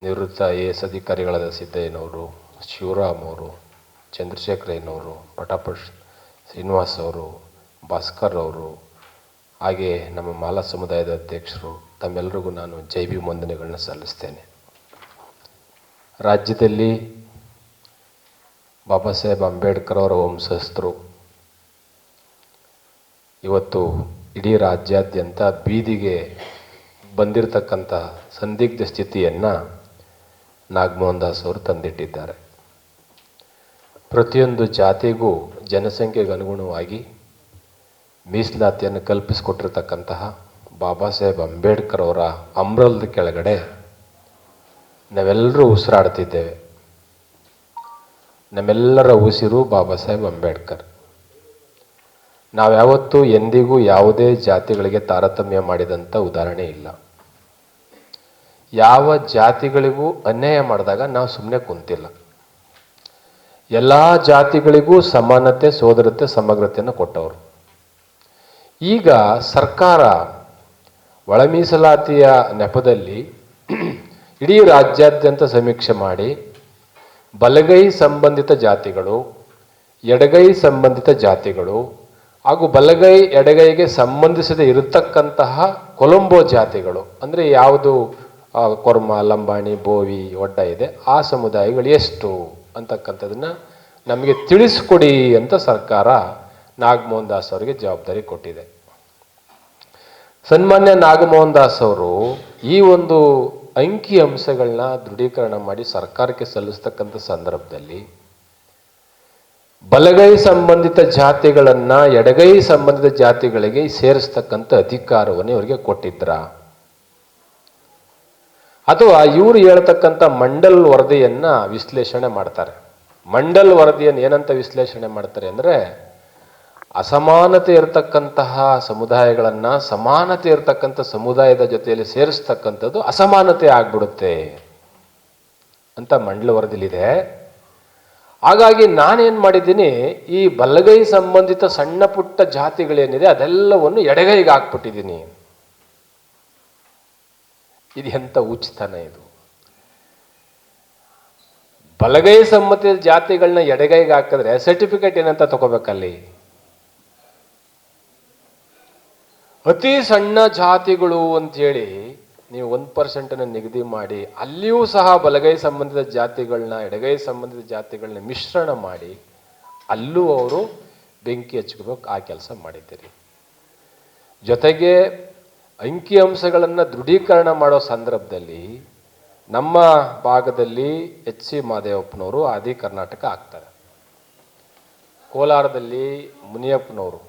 ನಿವೃತ್ತ AS ಅಧಿಕಾರಿಗಳಾದ ಸಿದ್ದಯ್ಯನವರು, ಶಿವರಾಮ್ ಅವರು, ಚಂದ್ರಶೇಖರಯ್ಯನವರು, ಪಟಾಪಟ್ ಶ್ರೀನಿವಾಸ್ ಅವರು, ಭಾಸ್ಕರ್ ಅವರು, ಹಾಗೆ ನಮ್ಮ ಮಾಲಾ ಸಮುದಾಯದ ಅಧ್ಯಕ್ಷರು, ತಮ್ಮೆಲ್ಲರಿಗೂ ನಾನು ಜೈ ಭೀಮ್ ವಂದನೆಗಳನ್ನ ಸಲ್ಲಿಸ್ತೇನೆ. ರಾಜ್ಯದಲ್ಲಿ ಬಾಬಾ ಸಾಹೇಬ್ ಅಂಬೇಡ್ಕರ್ ಅವರ ವಂಶಸ್ಥರು ಇವತ್ತು ಇಡೀ ರಾಜ್ಯಾದ್ಯಂತ ಬೀದಿಗೆ ಬಂದಿರತಕ್ಕಂಥ ಸಂದಿಗ್ಧ ಸ್ಥಿತಿಯನ್ನು ನಾಗಮೋಹನ್ ದಾಸ್ ಅವರು ತಂದಿಟ್ಟಿದ್ದಾರೆ. ಪ್ರತಿಯೊಂದು ಜಾತಿಗೂ ಜನಸಂಖ್ಯೆಗೆ ಅನುಗುಣವಾಗಿ ಮೀಸಲಾತಿಯನ್ನು ಕಲ್ಪಿಸಿಕೊಟ್ಟಿರ್ತಕ್ಕಂತಹ ಬಾಬಾ ಸಾಹೇಬ್ ಅಂಬೇಡ್ಕರ್ ಅವರ ಅಂಬ್ರಲ್ದ ಕೆಳಗಡೆ ನಾವೆಲ್ಲರೂ ಉಸಿರಾಡ್ತಿದ್ದೇವೆ. ನಮ್ಮೆಲ್ಲರ ಉಸಿರು ಬಾಬಾ ಸಾಹೇಬ್ ಅಂಬೇಡ್ಕರ್. ನಾವ್ಯಾವತ್ತೂ ಎಂದಿಗೂ ಯಾವುದೇ ಜಾತಿಗಳಿಗೆ ತಾರತಮ್ಯ ಮಾಡಿದಂಥ ಉದಾಹರಣೆ ಇಲ್ಲ. ಯಾವ ಜಾತಿಗಳಿಗೂ ಅನ್ಯಾಯ ಮಾಡಿದಾಗ ನಾವು ಸುಮ್ಮನೆ ಕುಂತಿಲ್ಲ. ಎಲ್ಲ ಜಾತಿಗಳಿಗೂ ಸಮಾನತೆ, ಸೋದರತೆ, ಸಮಗ್ರತೆಯನ್ನು ಕೊಟ್ಟವರು. ಈಗ ಸರ್ಕಾರ ಒಳ ಮೀಸಲಾತಿಯ ನೆಪದಲ್ಲಿ ಇಡೀ ರಾಜ್ಯಾದ್ಯಂತ ಸಮೀಕ್ಷೆ ಮಾಡಿ ಬಲಗೈ ಸಂಬಂಧಿತ ಜಾತಿಗಳು, ಎಡಗೈ ಸಂಬಂಧಿತ ಜಾತಿಗಳು ಹಾಗೂ ಬಲಗೈ ಎಡಗೈಗೆ ಸಂಬಂಧಿಸದೇ ಇರತಕ್ಕಂತಹ ಕೊಲಂಬೋ ಜಾತಿಗಳು, ಅಂದರೆ ಯಾವುದು ಕೊರ್ಮ, ಲಂಬಾಣಿ, ಬೋವಿ, ಒಡ್ಡ ಇದೆ, ಆ ಸಮುದಾಯಗಳು ಎಷ್ಟು ಅಂತಕ್ಕಂಥದ್ದನ್ನು ನಮಗೆ ತಿಳಿಸ್ಕೊಡಿ ಅಂತ ಸರ್ಕಾರ ನಾಗಮೋಹನ್ ದಾಸ್ ಅವರಿಗೆ ಜವಾಬ್ದಾರಿ ಕೊಟ್ಟಿದೆ. ಸನ್ಮಾನ್ಯ ನಾಗಮೋಹನ್ ದಾಸ್ ಅವರು ಈ ಒಂದು ಅಂಕಿ ಅಂಶಗಳನ್ನ ದೃಢೀಕರಣ ಮಾಡಿ ಸರ್ಕಾರಕ್ಕೆ ಸಲ್ಲಿಸ್ತಕ್ಕಂಥ ಸಂದರ್ಭದಲ್ಲಿ ಬಲಗೈ ಸಂಬಂಧಿತ ಜಾತಿಗಳನ್ನು ಎಡಗೈ ಸಂಬಂಧಿತ ಜಾತಿಗಳಿಗೆ ಸೇರಿಸ್ತಕ್ಕಂಥ ಅಧಿಕಾರವನ್ನು ಇವರಿಗೆ ಕೊಟ್ಟಿದ್ರ, ಅಥವಾ ಇವರು ಹೇಳ್ತಕ್ಕಂಥ ಮಂಡಲ್ ವರದಿಯನ್ನ ವಿಶ್ಲೇಷಣೆ ಮಾಡ್ತಾರೆ. ಮಂಡಲ್ ವರದಿಯನ್ನು ಏನಂತ ವಿಶ್ಲೇಷಣೆ ಮಾಡ್ತಾರೆ ಅಂದರೆ, ಅಸಮಾನತೆ ಇರತಕ್ಕಂತಹ ಸಮುದಾಯಗಳನ್ನು ಸಮಾನತೆ ಇರತಕ್ಕಂಥ ಸಮುದಾಯದ ಜೊತೆಯಲ್ಲಿ ಸೇರಿಸ್ತಕ್ಕಂಥದ್ದು ಅಸಮಾನತೆ ಆಗ್ಬಿಡುತ್ತೆ ಅಂತ ಮಂಡಲ ವರದಿಲಿದೆ. ಹಾಗಾಗಿ ನಾನೇನು ಮಾಡಿದ್ದೀನಿ, ಈ ಬಲಗೈ ಸಂಬಂಧಿತ ಸಣ್ಣ ಪುಟ್ಟ ಜಾತಿಗಳೇನಿದೆ ಅದೆಲ್ಲವನ್ನು ಎಡಗೈಗೆ ಹಾಕ್ಬಿಟ್ಟಿದ್ದೀನಿ. ಇದು ಎಂಥ ಉಚಿತನ ಇದು? ಬಲಗೈ ಸಂಬಂಧಿತ ಜಾತಿಗಳನ್ನ ಎಡಗೈಗೆ ಹಾಕಿದ್ರೆ ಸರ್ಟಿಫಿಕೇಟ್ ಏನಂತ ತಗೋಬೇಕಲ್ಲಿ? ಅತಿ ಸಣ್ಣ ಜಾತಿಗಳು ಅಂತೇಳಿ ನೀವು 1% ನಿಗದಿ ಮಾಡಿ ಅಲ್ಲಿಯೂ ಸಹ ಬಲಗೈ ಸಂಬಂಧಿತ ಜಾತಿಗಳನ್ನ ಎಡಗೈ ಸಂಬಂಧಿತ ಜಾತಿಗಳನ್ನ ಮಿಶ್ರಣ ಮಾಡಿ ಅಲ್ಲೂ ಅವರು ಬೆಂಕಿ ಹಚ್ಕೋಬೇಕು. ಆ ಕೆಲಸ ಮಾಡಿದ್ದೀರಿ. ಜೊತೆಗೆ ಅಂಕಿಅಂಶಗಳನ್ನು ದೃಢೀಕರಣ ಮಾಡೋ ಸಂದರ್ಭದಲ್ಲಿ ನಮ್ಮ ಭಾಗದಲ್ಲಿ HC ಮಾದೇವಪ್ಪನವರು ಆದಿ ಕರ್ನಾಟಕ ಆಗ್ತಾರೆ, ಕೋಲಾರದಲ್ಲಿ ಮುನಿಯಪ್ಪನವರು,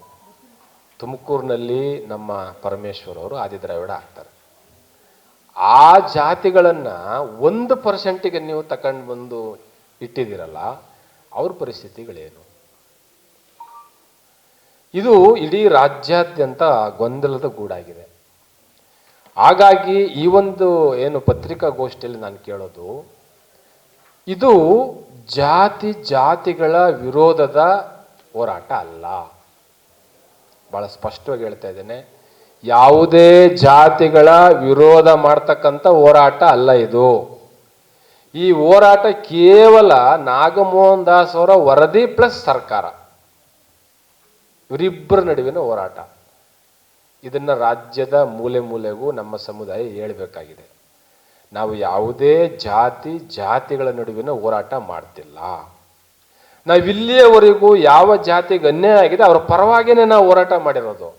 ತುಮಕೂರಿನಲ್ಲಿ ನಮ್ಮ ಪರಮೇಶ್ವರ್ ಅವರು ಆದಿ ದ್ರಾವಿಡ ಆಗ್ತಾರೆ. ಆ ಜಾತಿಗಳನ್ನು 1%ಗೆ ನೀವು ತಗೊಂಡು ಬಂದು ಇಟ್ಟಿದ್ದೀರಲ್ಲ, ಅವ್ರ ಪರಿಸ್ಥಿತಿಗಳೇನು? ಇದು ಇಡೀ ರಾಜ್ಯಾದ್ಯಂತ ಗೊಂದಲದ ಗೂಡಾಗಿದೆ. ಹಾಗಾಗಿ ಈ ಒಂದು ಏನು ಪತ್ರಿಕಾಗೋಷ್ಠಿಯಲ್ಲಿ ನಾನು ಕೇಳೋದು, ಇದು ಜಾತಿಗಳ ವಿರೋಧದ ಹೋರಾಟ ಅಲ್ಲ. ಬಹಳ ಸ್ಪಷ್ಟವಾಗಿ ಹೇಳ್ತಾ ಇದ್ದೇನೆ, ಯಾವುದೇ ಜಾತಿಗಳ ವಿರೋಧ ಮಾಡ್ತಕ್ಕಂಥ ಹೋರಾಟ ಅಲ್ಲ ಇದು. ಈ ಹೋರಾಟ ಕೇವಲ ನಾಗಮೋಹನ್ ದಾಸ್ ಅವರ ವರದಿ ಪ್ಲಸ್ ಸರ್ಕಾರ ಇವರಿಬ್ಬರ ನಡುವಿನ ಹೋರಾಟ. ಇದನ್ನು ರಾಜ್ಯದ ಮೂಲೆ ಮೂಲೆಗೂ ನಮ್ಮ ಸಮುದಾಯ ಹೇಳಬೇಕಾಗಿದೆ. ನಾವು ಯಾವುದೇ ಜಾತಿಗಳ ನಡುವಿನ ಹೋರಾಟ ಮಾಡ್ತಿಲ್ಲ. ನಾವಿಲ್ಲಿಯವರೆಗೂ ಯಾವ ಜಾತಿಗೆ ಅನ್ಯಾಯ ಆಗಿದೆ ಅವರ ಪರವಾಗಿನೇ ನಾವು ಹೋರಾಟ ಮಾಡಿರೋದು.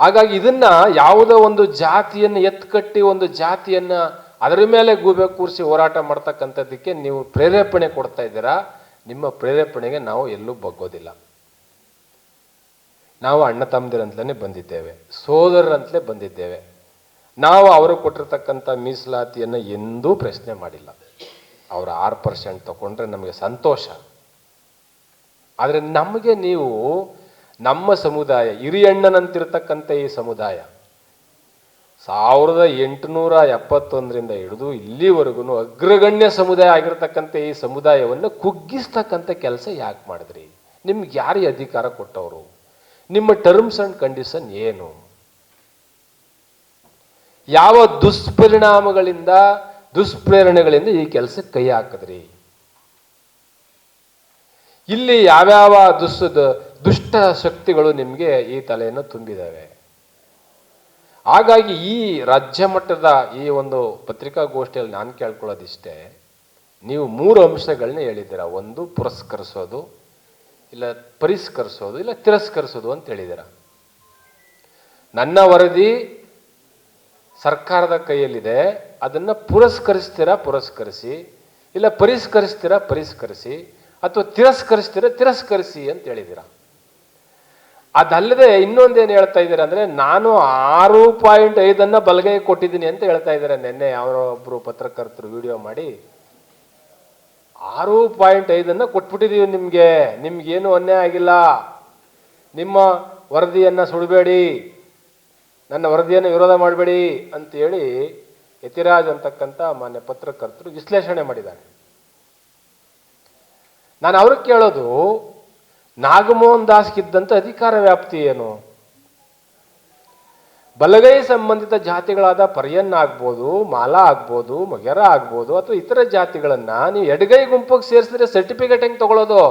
ಹಾಗಾಗಿ ಇದನ್ನ ಯಾವುದೋ ಒಂದು ಜಾತಿಯನ್ನು ಎತ್ಕಟ್ಟಿ ಒಂದು ಜಾತಿಯನ್ನ ಅದರ ಮೇಲೆ ಗೂಬೆ ಕೂರಿಸಿ ಹೋರಾಟ ಮಾಡ್ತಕ್ಕಂಥದ್ದಕ್ಕೆ ನೀವು ಪ್ರೇರೇಪಣೆ ಕೊಡ್ತಾ ಇದ್ದೀರಾ. ನಿಮ್ಮ ಪ್ರೇರೇಪಣೆಗೆ ನಾವು ಎಲ್ಲೂ ಬಗ್ಗೋದಿಲ್ಲ. ನಾವು ಅಣ್ಣ ತಮ್ಮದಿರಂತಲೇ ಬಂದಿದ್ದೇವೆ, ಸೋದರರಂತಲೇ ಬಂದಿದ್ದೇವೆ. ನಾವು ಅವರು ಕೊಟ್ಟಿರ್ತಕ್ಕಂಥ ಮೀಸಲಾತಿಯನ್ನು ಎಂದೂ ಪ್ರಶ್ನೆ ಮಾಡಿಲ್ಲ. ಅವರು 6% ತಗೊಂಡ್ರೆ ನಮಗೆ ಸಂತೋಷ. ಆದರೆ ನಮಗೆ ನೀವು ನಮ್ಮ ಸಮುದಾಯ ಹಿರಿಯಣ್ಣನಂತಿರ್ತಕ್ಕಂಥ ಈ ಸಮುದಾಯ 1871ರಿಂದ ಹಿಡಿದು ಇಲ್ಲಿವರೆಗೂ ಅಗ್ರಗಣ್ಯ ಸಮುದಾಯ ಆಗಿರ್ತಕ್ಕಂಥ ಈ ಸಮುದಾಯವನ್ನು ಕುಗ್ಗಿಸ್ತಕ್ಕಂಥ ಕೆಲಸ ಯಾಕೆ ಮಾಡಿದ್ರಿ? ನಿಮ್ಗೆ ಯಾರಿಗೆ ಅಧಿಕಾರ ಕೊಟ್ಟವರು? ನಿಮ್ಮ ಟರ್ಮ್ಸ್ ಅಂಡ್ ಕಂಡೀಷನ್ ಏನು? ಯಾವ ದುಷ್ಪರಿಣಾಮಗಳಿಂದ ದುಷ್ಪ್ರೇರಣೆಗಳಿಂದ ಈ ಕೆಲಸಕ್ಕೆ ಕೈ ಹಾಕಿದ್ರಿ. ಇಲ್ಲಿ ಯಾವ್ಯಾವ ದುಷ್ಟ ಶಕ್ತಿಗಳು ನಿಮಗೆ ಈ ತಲೆಯನ್ನು ತುಂಬಿದ್ದಾವೆ. ಹಾಗಾಗಿ ಈ ರಾಜ್ಯ ಮಟ್ಟದ ಈ ಒಂದು ಪತ್ರಿಕಾಗೋಷ್ಠಿಯಲ್ಲಿ ನಾನು ಕೇಳ್ಕೊಳ್ಳೋದಿಷ್ಟೇ, ನೀವು 3 ಅಂಶಗಳನ್ನ ಹೇಳಿದ್ದೀರ. ಒಂದು ಪುರಸ್ಕರಿಸೋದು, ಇಲ್ಲ ಪರಿಷ್ಕರಿಸೋದು, ಇಲ್ಲ ತಿರಸ್ಕರಿಸೋದು ಅಂತ ಹೇಳಿದ್ದೀರ. ನನ್ನ ವರದಿ ಸರ್ಕಾರದ ಕೈಯಲ್ಲಿದೆ, ಅದನ್ನು ಪುರಸ್ಕರಿಸ್ತೀರಾ ಪುರಸ್ಕರಿಸಿ, ಇಲ್ಲ ಪರಿಷ್ಕರಿಸ್ತೀರಾ ಪರಿಷ್ಕರಿಸಿ, ಅಥವಾ ತಿರಸ್ಕರಿಸಿ ಅಂತ ಹೇಳಿದ್ದೀರ. ಅದಲ್ಲದೆ ಇನ್ನೊಂದೇನು ಹೇಳ್ತಾ ಇದ್ದೀರಾ ಅಂದರೆ, ನಾನು 6.5 ಬಲಗೈ ಕೊಟ್ಟಿದ್ದೀನಿ ಅಂತ ಹೇಳ್ತಾ ಇದ್ದಾರೆ. ನಿನ್ನೆ ಯಾರೊಬ್ಬರು ಪತ್ರಕರ್ತರು ವಿಡಿಯೋ ಮಾಡಿ 6.5 ಕೊಟ್ಬಿಟ್ಟಿದ್ದೀವಿ ನಿಮ್ಗೇನು ಅನ್ಯಾಯ ಆಗಿಲ್ಲ, ನಿಮ್ಮ ವರದಿಯನ್ನು ಸುಡಬೇಡಿ, ನನ್ನ ವರದಿಯನ್ನು ವಿರೋಧ ಮಾಡಬೇಡಿ ಅಂತೇಳಿ ಯತಿರಾಜ್ ಅಂತಕ್ಕಂಥ ಮಾನ್ಯ ಪತ್ರಕರ್ತರು ವಿಶ್ಲೇಷಣೆ ಮಾಡಿದ್ದಾರೆ. ನಾನು ಅವ್ರಿಗೆ ಕೇಳೋದು, ನಾಗಮೋಹನ್ ದಾಸ್ಗಿದ್ದಂಥ ಅಧಿಕಾರ ವ್ಯಾಪ್ತಿ ಏನು? ಬಲಗೈ ಸಂಬಂಧಿತ ಜಾತಿಗಳಾದ ಪರ್ಯನ್ ಆಗ್ಬೋದು, ಮಾಲಾ ಆಗ್ಬೋದು, ಮೊಗೆರ ಆಗ್ಬೋದು, ಅಥವಾ ಇತರ ಜಾತಿಗಳನ್ನ ನೀವು ಎಡಗೈ ಗುಂಪಿಗೆ ಸೇರಿಸಿದ್ರೆ ಸರ್ಟಿಫಿಕೇಟ್ ಹೆಂಗೆ ತಗೊಳ್ಳೋದು?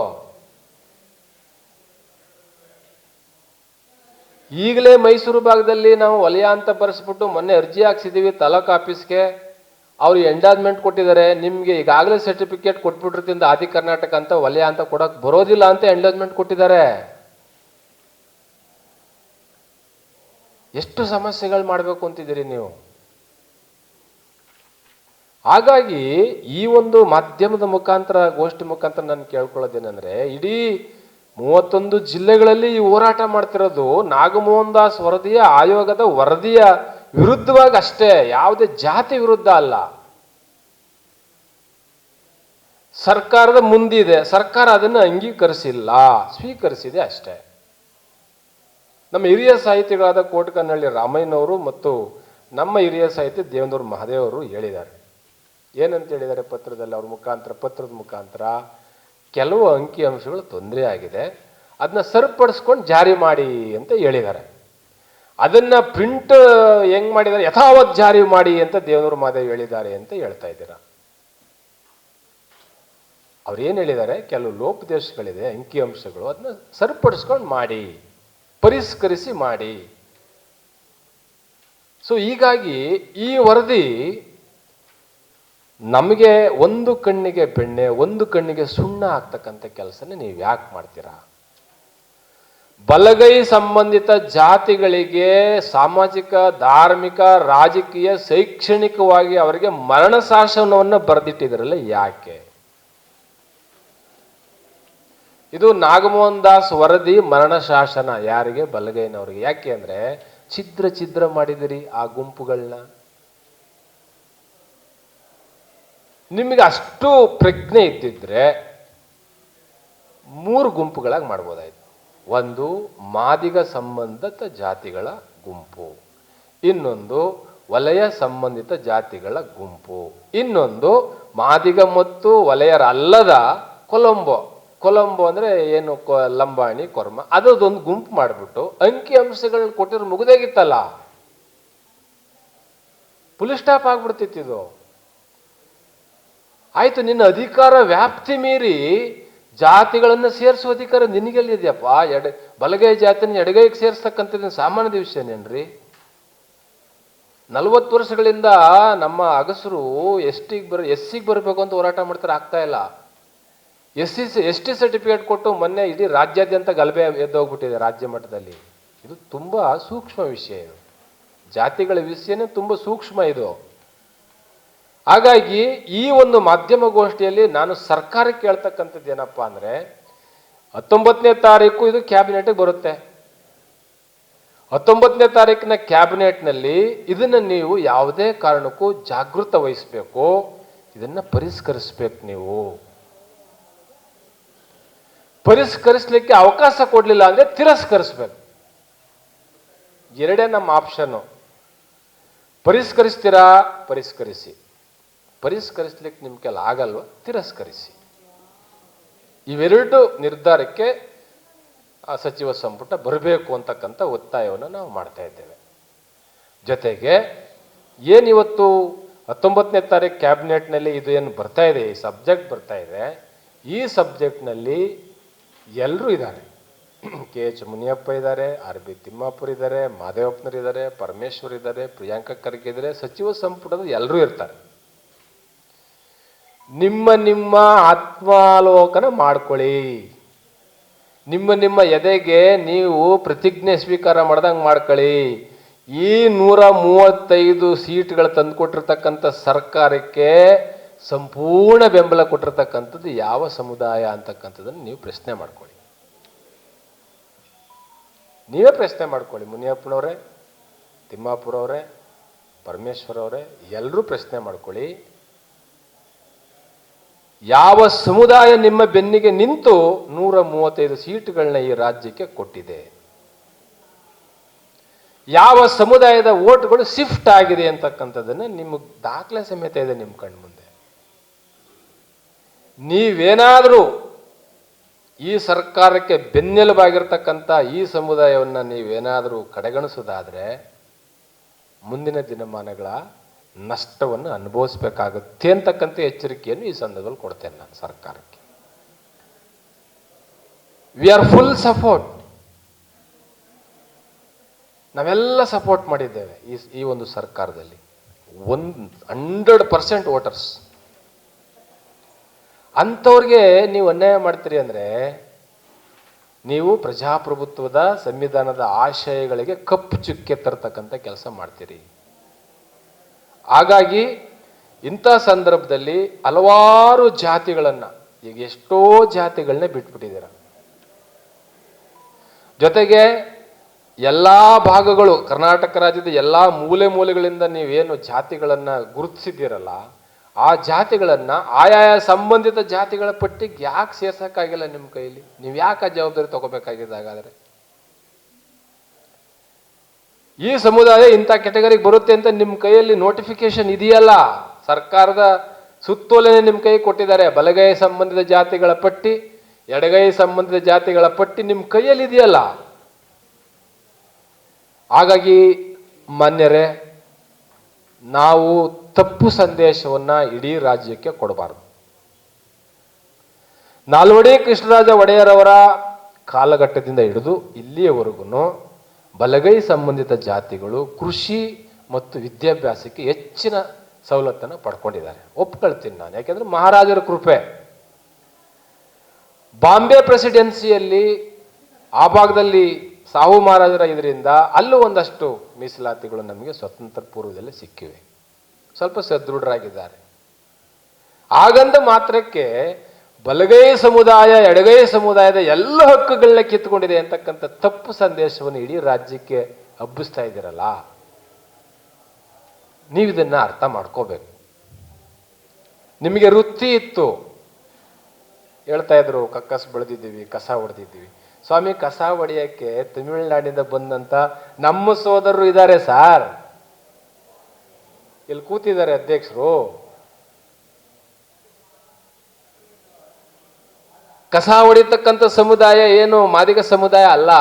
ಈಗಲೇ ಮೈಸೂರು ಭಾಗದಲ್ಲಿ ನಾವು ವಲಯ ಅಂತ ಬರೆಸ್ಬಿಟ್ಟು ಮೊನ್ನೆ ಅರ್ಜಿ ಹಾಕ್ಸಿದೀವಿ ತಾಲೂಕು ಆಫೀಸ್ಗೆ. ಅವ್ರು ಎಂಡಾಜ್ಮೆಂಟ್ ಕೊಟ್ಟಿದ್ದಾರೆ, ನಿಮ್ಗೆ ಈಗಾಗಲೇ ಸರ್ಟಿಫಿಕೇಟ್ ಕೊಟ್ಬಿಟ್ಟಿರ್ತಿಂದ ಆದಿ ಕರ್ನಾಟಕ ಅಂತ ವಲಯ ಅಂತ ಕೊಡಕ್ ಬರೋದಿಲ್ಲ ಅಂತ ಎಂಡಾಜ್ಮೆಂಟ್ ಕೊಟ್ಟಿದ್ದಾರೆ. ಎಷ್ಟು ಸಮಸ್ಯೆಗಳು ಮಾಡಬೇಕು ಅಂತಿದ್ದೀರಿ ನೀವು? ಹಾಗಾಗಿ ಈ ಒಂದು ಮಾಧ್ಯಮದ ಮುಖಾಂತರ, ಗೋಷ್ಠಿ ಮುಖಾಂತರ ನಾನು ಕೇಳ್ಕೊಳ್ಳೋದೇನೆಂದ್ರೆ, ಇಡೀ 31 ಜಿಲ್ಲೆಗಳಲ್ಲಿ ಈ ಹೋರಾಟ ಮಾಡ್ತಿರೋದು ನಾಗಮೋಹನ್ ದಾಸ್ ವರದಿಯ ಆಯೋಗದ ವರದಿಯ ವಿರುದ್ಧವಾಗಿ ಅಷ್ಟೇ, ಯಾವುದೇ ಜಾತಿ ವಿರುದ್ಧ ಅಲ್ಲ. ಸರ್ಕಾರದ ಮುಂದಿದೆ, ಸರ್ಕಾರ ಅದನ್ನು ಅಂಗೀಕರಿಸಿಲ್ಲ, ಸ್ವೀಕರಿಸಿದೆ ಅಷ್ಟೇ. ನಮ್ಮ ಹಿರಿಯ ಸಾಹಿತಿಗಳಾದ ಕೋಟಕನಹಳ್ಳಿ ರಾಮಯ್ಯನವರು ಮತ್ತು ನಮ್ಮ ಹಿರಿಯ ಸಾಹಿತಿ ದೇವೇಂದ್ರ ಮಹಾದೇವರು ಹೇಳಿದ್ದಾರೆ. ಏನಂತ ಹೇಳಿದ್ದಾರೆ ಪತ್ರದಲ್ಲಿ? ಅವ್ರ ಪತ್ರದ ಮುಖಾಂತರ ಕೆಲವು ಅಂಕಿ ಅಂಶಗಳು ತೊಂದರೆ ಆಗಿದೆ, ಅದನ್ನ ಸರಿಪಡಿಸ್ಕೊಂಡು ಜಾರಿ ಮಾಡಿ ಅಂತ ಹೇಳಿದ್ದಾರೆ. ಅದನ್ನ ಪ್ರಿಂಟ್ ಹೆಂಗ್ ಮಾಡಿದ್ದಾರೆ, ಯಥಾವತ್ ಜಾರಿ ಮಾಡಿ ಅಂತ ದೇವೇಂದ್ರ ಮಹಾದೇವ್ ಹೇಳಿದ್ದಾರೆ ಅಂತ ಹೇಳ್ತಾ ಇದ್ದೀರಾ. ಅವ್ರು ಏನು ಹೇಳಿದ್ದಾರೆ, ಕೆಲವು ಲೋಪದೇಶಗಳಿದೆ, ಅಂಕಿ ಅಂಶಗಳು, ಅದನ್ನ ಸರಿಪಡಿಸ್ಕೊಂಡು ಮಾಡಿ, ಪರಿಷ್ಕರಿಸಿ ಮಾಡಿ. ಸೊ ಹೀಗಾಗಿ ಈ ವರದಿ ನಮಗೆ ಒಂದು ಕಣ್ಣಿಗೆ ಬೆಣ್ಣೆ ಒಂದು ಕಣ್ಣಿಗೆ ಸುಣ್ಣ ಆಗ್ತಕ್ಕಂಥ ಕೆಲಸನ ನೀವು ಯಾಕೆ ಮಾಡ್ತೀರಾ? ಬಲಗೈ ಸಂಬಂಧಿತ ಜಾತಿಗಳಿಗೆ ಸಾಮಾಜಿಕ, ಧಾರ್ಮಿಕ, ರಾಜಕೀಯ, ಶೈಕ್ಷಣಿಕವಾಗಿ ಅವರಿಗೆ ಮರಣ ಶಾಸನವನ್ನು ಬರೆದಿಟ್ಟಿದ್ರಲ್ಲ, ಯಾಕೆ? ಇದು ನಾಗಮೋಹನ್ ದಾಸ್ ವರದಿ ಮರಣ ಶಾಸನ. ಯಾರಿಗೆ? ಬಲಗೈನವರಿಗೆ. ಯಾಕೆ ಅಂದ್ರೆ ಛಿದ್ರ ಮಾಡಿದಿರಿ ಆ ಗುಂಪುಗಳನ್ನ. ನಿಮಗೆ ಅಷ್ಟು ಪ್ರಜ್ಞೆ ಇದ್ದಿದ್ರೆ 3 ಗುಂಪುಗಳಾಗಿ ಮಾಡ್ಬೋದಾಯ್ತು. ಒಂದು ಮಾದಿಗ ಸಂಬಂಧಿತ ಜಾತಿಗಳ ಗುಂಪು, ಇನ್ನೊಂದು ವಲಯ ಸಂಬಂಧಿತ ಜಾತಿಗಳ ಗುಂಪು, ಇನ್ನೊಂದು ಮಾದಿಗ ಮತ್ತು ವಲಯರಲ್ಲದ ಕೊಲಂಬೋ ಅಂದ್ರೆ ಏನು, ಲಂಬಾಣಿ, ಕೊರ್ಮ, ಅದೊಂದು ಗುಂಪು ಮಾಡಿಬಿಟ್ಟು ಅಂಕಿ ಅಂಶಗಳನ್ನ ಕೊಟ್ಟಿರೋ ಮುಗಿದಾಗಿತ್ತಲ್ಲ, ಫುಲ್ ಸ್ಟಾಪ್ ಆಗ್ಬಿಡ್ತಿತ್ತು. ಆಯ್ತು, ನಿನ್ನ ಅಧಿಕಾರ ವ್ಯಾಪ್ತಿ ಮೀರಿ ಜಾತಿಗಳನ್ನು ಸೇರಿಸುವ ಅಧಿಕಾರ ನಿನಗೆಲ್ಲಿದೆಯಪ್ಪ? ಬಲಗೈ ಜಾತಿನ ಎಡಗೈಗೆ ಸೇರಿಸ್ತಕ್ಕಂಥದ್ದು ಸಾಮಾನ್ಯದ ವಿಷಯನೇನ್ರಿ? 40 ವರ್ಷಗಳಿಂದ ನಮ್ಮ ಅಗಸರು ಎಸ್ಸಿಗೆ ಬರಬೇಕು ಅಂತ ಹೋರಾಟ ಮಾಡ್ತಾರೆ, ಆಗ್ತಾ ಇಲ್ಲ. ಎಸ್ ಟಿ ಸರ್ಟಿಫಿಕೇಟ್ ಕೊಟ್ಟು ಮೊನ್ನೆ ಇಡೀ ರಾಜ್ಯಾದ್ಯಂತ ಗಲಭೆ ಎದ್ದೋಗ್ಬಿಟ್ಟಿದೆ ರಾಜ್ಯ ಮಟ್ಟದಲ್ಲಿ. ಇದು ತುಂಬಾ ಸೂಕ್ಷ್ಮ ವಿಷಯ. ಇದು ಜಾತಿಗಳ ವಿಷಯನೇ ತುಂಬಾ ಸೂಕ್ಷ್ಮ ಇದು. ಹಾಗಾಗಿ ಈ ಒಂದು ಮಾಧ್ಯಮ ಗೋಷ್ಠಿಯಲ್ಲಿ ನಾನು ಸರ್ಕಾರಕ್ಕೆ ಕೇಳ್ತಕ್ಕಂಥದ್ದು ಏನಪ್ಪಾ ಅಂದ್ರೆ, 19ನೇ ತಾರೀಕು ಇದು ಕ್ಯಾಬಿನೆಟ್ಗೆ ಬರುತ್ತೆ. 19ನೇ ತಾರೀಕಿನ ಕ್ಯಾಬಿನೆಟ್ನಲ್ಲಿ ಇದನ್ನ ನೀವು ಯಾವುದೇ ಕಾರಣಕ್ಕೂ ಜಾಗೃತ ವಹಿಸಬೇಕು, ಇದನ್ನ ಪರಿಷ್ಕರಿಸ್ಬೇಕು. ನೀವು ಪರಿಷ್ಕರಿಸಲಿಕ್ಕೆ ಅವಕಾಶ ಕೊಡ್ಲಿಲ್ಲ ಅಂದ್ರೆ ತಿರಸ್ಕರಿಸ್ಬೇಕು. ಎರಡೇ ನಮ್ಮ ಆಪ್ಷನ್. ಪರಿಷ್ಕರಿಸ್ತೀರಾ? ಪರಿಷ್ಕರಿಸಿ. ಪರಿಷ್ಕರಿಸ್ಲಿಕ್ಕೆ ನಿಮ್ ಕೆಲ ಆಗಲ್ವ? ತಿರಸ್ಕರಿಸಿ. ಇವೆರಡು ನಿರ್ಧಾರಕ್ಕೆ ಸಚಿವ ಸಂಪುಟ ಬರಬೇಕು ಅಂತಕ್ಕಂಥ ಒತ್ತಾಯವನ್ನು ನಾವು ಮಾಡ್ತಾ ಇದ್ದೇವೆ. ಜೊತೆಗೆ ಏನಿವತ್ತು 19ನೇ ತಾರೀಕು ಕ್ಯಾಬಿನೆಟ್ನಲ್ಲಿ ಇದು ಏನು ಬರ್ತಾ ಇದೆ, ಈ ಸಬ್ಜೆಕ್ಟ್ ಬರ್ತಾ ಇದೆ, ಈ ಸಬ್ಜೆಕ್ಟ್ನಲ್ಲಿ ಎಲ್ಲರೂ ಇದ್ದಾರೆ. KH ಮುನಿಯಪ್ಪ ಇದ್ದಾರೆ, RB ತಿಮ್ಮಾಪುರ್ ಇದ್ದಾರೆ, ಮಾದೇವಪ್ಪನರು ಇದ್ದಾರೆ, ಪರಮೇಶ್ವರ್ ಇದ್ದಾರೆ, ಪ್ರಿಯಾಂಕಾ ಖರ್ಗೆ ಇದ್ದಾರೆ, ಸಚಿವ ಸಂಪುಟದ ಎಲ್ಲರೂ ಇರ್ತಾರೆ. ನಿಮ್ಮ ನಿಮ್ಮ ಆತ್ಮಾವಲೋಕನ ಮಾಡ್ಕೊಳ್ಳಿ. ನಿಮ್ಮ ನಿಮ್ಮ ಎದೆಗೆ ನೀವು ಪ್ರತಿಜ್ಞೆ ಸ್ವೀಕಾರ ಮಾಡ್ದಂಗೆ ಮಾಡ್ಕೊಳ್ಳಿ. ಈ 135 ಸೀಟ್ಗಳು ತಂದುಕೊಟ್ಟಿರ್ತಕ್ಕಂಥ ಸರ್ಕಾರಕ್ಕೆ ಸಂಪೂರ್ಣ ಬೆಂಬಲ ಕೊಟ್ಟಿರ್ತಕ್ಕಂಥದ್ದು ಯಾವ ಸಮುದಾಯ ಅಂತಕ್ಕಂಥದ್ದನ್ನು ನೀವು ಪ್ರಶ್ನೆ ಮಾಡ್ಕೊಳ್ಳಿ. ನೀವೇ ಪ್ರಶ್ನೆ ಮಾಡ್ಕೊಳ್ಳಿ. ಮುನಿಯಪ್ಪನವರೇ, ತಿಮ್ಮಾಪುರ ಅವರೇ, ಪರಮೇಶ್ವರ್ ಅವರೇ, ಎಲ್ಲರೂ ಪ್ರಶ್ನೆ ಮಾಡ್ಕೊಳ್ಳಿ. ಯಾವ ಸಮುದಾಯ ನಿಮ್ಮ ಬೆನ್ನಿಗೆ ನಿಂತು 135 ಸೀಟುಗಳನ್ನ ಈ ರಾಜ್ಯಕ್ಕೆ ಕೊಟ್ಟಿದೆ? ಯಾವ ಸಮುದಾಯದ ಓಟ್ಗಳು ಶಿಫ್ಟ್ ಆಗಿದೆ ಅಂತಕ್ಕಂಥದ್ದನ್ನು ನಿಮಗೆ ದಾಖಲೆ ಸಮೇತ ಇದೆ ನಿಮ್ಮ ಕಣ್ಮುಂದೆ. ನೀವೇನಾದರೂ ಈ ಸರ್ಕಾರಕ್ಕೆ ಬೆನ್ನೆಲುಬಾಗಿರ್ತಕ್ಕಂಥ ಈ ಸಮುದಾಯವನ್ನು ನೀವೇನಾದರೂ ಕಡೆಗಣಿಸೋದಾದರೆ ಮುಂದಿನ ದಿನಮಾನಗಳ ನಷ್ಟವನ್ನು ಅನುಭವಿಸಬೇಕಾಗುತ್ತೆ ಅಂತಕ್ಕಂಥ ಎಚ್ಚರಿಕೆಯನ್ನು ಈ ಸಂದರ್ಭದಲ್ಲಿ ಕೊಡ್ತೇನೆ ನಾನು ಸರ್ಕಾರಕ್ಕೆ. We are full support. ನಾವೆಲ್ಲ ಸಪೋರ್ಟ್ ಮಾಡಿದ್ದೇವೆ ಈ ಒಂದು ಸರ್ಕಾರದಲ್ಲಿ. 100% ವೋಟರ್ಸ್. ಅಂಥವ್ರಿಗೆ ನೀವು ಅನ್ಯಾಯ ಮಾಡ್ತೀರಿ ಅಂದರೆ ನೀವು ಪ್ರಜಾಪ್ರಭುತ್ವದ ಸಂವಿಧಾನದ ಆಶಯಗಳಿಗೆ ಕಪ್ಪು ಚುಕ್ಕೆ ತರ್ತಕ್ಕಂಥ ಕೆಲಸ ಮಾಡ್ತೀರಿ. ಹಾಗಾಗಿ ಇಂಥ ಸಂದರ್ಭದಲ್ಲಿ ಹಲವಾರು ಜಾತಿಗಳನ್ನು, ಈಗ ಎಷ್ಟೋ ಜಾತಿಗಳನ್ನೇ ಬಿಟ್ಬಿಟ್ಟಿದ್ದೀರ. ಜೊತೆಗೆ ಎಲ್ಲ ಭಾಗಗಳು, ಕರ್ನಾಟಕ ರಾಜ್ಯದ ಎಲ್ಲ ಮೂಲೆ ಮೂಲೆಗಳಿಂದ ನೀವೇನು ಜಾತಿಗಳನ್ನು ಗುರುತಿಸಿದ್ದೀರಲ್ಲ, ಆ ಜಾತಿಗಳನ್ನು ಆಯಾಯ ಸಂಬಂಧಿತ ಜಾತಿಗಳ ಪಟ್ಟಿಗೆ ಯಾಕೆ ಸೇರ್ಸೋಕ್ಕಾಗಿಲ್ಲ ನಿಮ್ಮ ಕೈಲಿ? ನೀವು ಯಾಕೆ ಆ ಜವಾಬ್ದಾರಿ ತಗೋಬೇಕಾಗಿದೆ? ಹಾಗಾದರೆ ಈ ಸಮುದಾಯ ಇಂಥ ಕೆಟಗರಿಗೆ ಬರುತ್ತೆ ಅಂತ ನಿಮ್ಮ ಕೈಯಲ್ಲಿ ನೋಟಿಫಿಕೇಶನ್ ಇದೆಯಲ್ಲ, ಸರ್ಕಾರದ ಸುತ್ತೋಲೆನೇ ನಿಮ್ಮ ಕೈ ಕೊಟ್ಟಿದ್ದಾರೆ. ಬಲಗೈ ಸಂಬಂಧಿತ ಜಾತಿಗಳ ಪಟ್ಟಿ, ಎಡಗೈ ಸಂಬಂಧಿತ ಜಾತಿಗಳ ಪಟ್ಟಿ ನಿಮ್ಮ ಕೈಯಲ್ಲಿ ಇದೆಯಲ್ಲ. ಹಾಗಾಗಿ ಮಾನ್ಯರೇ, ನಾವು ತಪ್ಪು ಸಂದೇಶವನ್ನು ಇಡೀ ರಾಜ್ಯಕ್ಕೆ ಕೊಡಬಾರದು. ನಾಲ್ವಡಿ ಕೃಷ್ಣರಾಜ ಒಡೆಯರವರ ಕಾಲಘಟ್ಟದಿಂದ ಹಿಡಿದು ಇಲ್ಲಿಯವರೆಗೂ ಬಲಗೈ ಸಂಬಂಧಿತ ಜಾತಿಗಳು ಕೃಷಿ ಮತ್ತು ವಿದ್ಯಾಭ್ಯಾಸಕ್ಕೆ ಹೆಚ್ಚಿನ ಸವಲತ್ತನ್ನು ಪಡ್ಕೊಂಡಿದ್ದಾರೆ. ಒಪ್ಕೊಳ್ತೀನಿ ನಾನು, ಯಾಕೆಂದ್ರೆ ಮಹಾರಾಜರ ಕೃಪೆ. ಬಾಂಬೆ ಪ್ರೆಸಿಡೆನ್ಸಿಯಲ್ಲಿ ಆ ಭಾಗದಲ್ಲಿ ಸಾಹು ಮಹಾರಾಜರ ಇದರಿಂದ ಅಲ್ಲೂ ಒಂದಷ್ಟು ಮೀಸಲಾತಿಗಳು ನಮಗೆ ಸ್ವತಂತ್ರ ಪೂರ್ವದಲ್ಲಿ ಸಿಕ್ಕಿವೆ. ಸ್ವಲ್ಪ ಸದೃಢರಾಗಿದ್ದಾರೆ. ಹಾಗಂದ ಮಾತ್ರಕ್ಕೆ ಬಲಗೈ ಸಮುದಾಯ ಎಡಗೈ ಸಮುದಾಯದ ಎಲ್ಲ ಹಕ್ಕುಗಳನ್ನ ಕಿತ್ತುಕೊಂಡಿದೆ ಅಂತಕ್ಕಂಥ ತಪ್ಪು ಸಂದೇಶವನ್ನು ಇಡೀ ರಾಜ್ಯಕ್ಕೆ ಹಬ್ಬಿಸ್ತಾ ಇದ್ದೀರಲ್ಲ, ನೀವಿದನ್ನ ಅರ್ಥ ಮಾಡ್ಕೋಬೇಕು. ನಿಮಗೆ ವೃತ್ತಿ ಇತ್ತು, ಹೇಳ್ತಾ ಇದ್ರು ಕಕ್ಕಸ್ ಬೆಳೆದಿದ್ದೀವಿ, ಕಸ ಹೊಡೆದಿದ್ದೀವಿ. ಸ್ವಾಮಿ, ಕಸ ಹೊಡೆಯಕ್ಕೆ ತಮಿಳುನಾಡಿನಿಂದ ಬಂದಂತ ನಮ್ಮ ಸೋದರರು ಇದ್ದಾರೆ ಸಾರ್, ಇಲ್ಲಿ ಕೂತಿದ್ದಾರೆ ಅಧ್ಯಕ್ಷರು. ಕಸ ಹೊಡಿತಕ್ಕಂಥ ಸಮುದಾಯ ಏನು ಮಾದಿಗ ಸಮುದಾಯ ಅಲ್ಲ,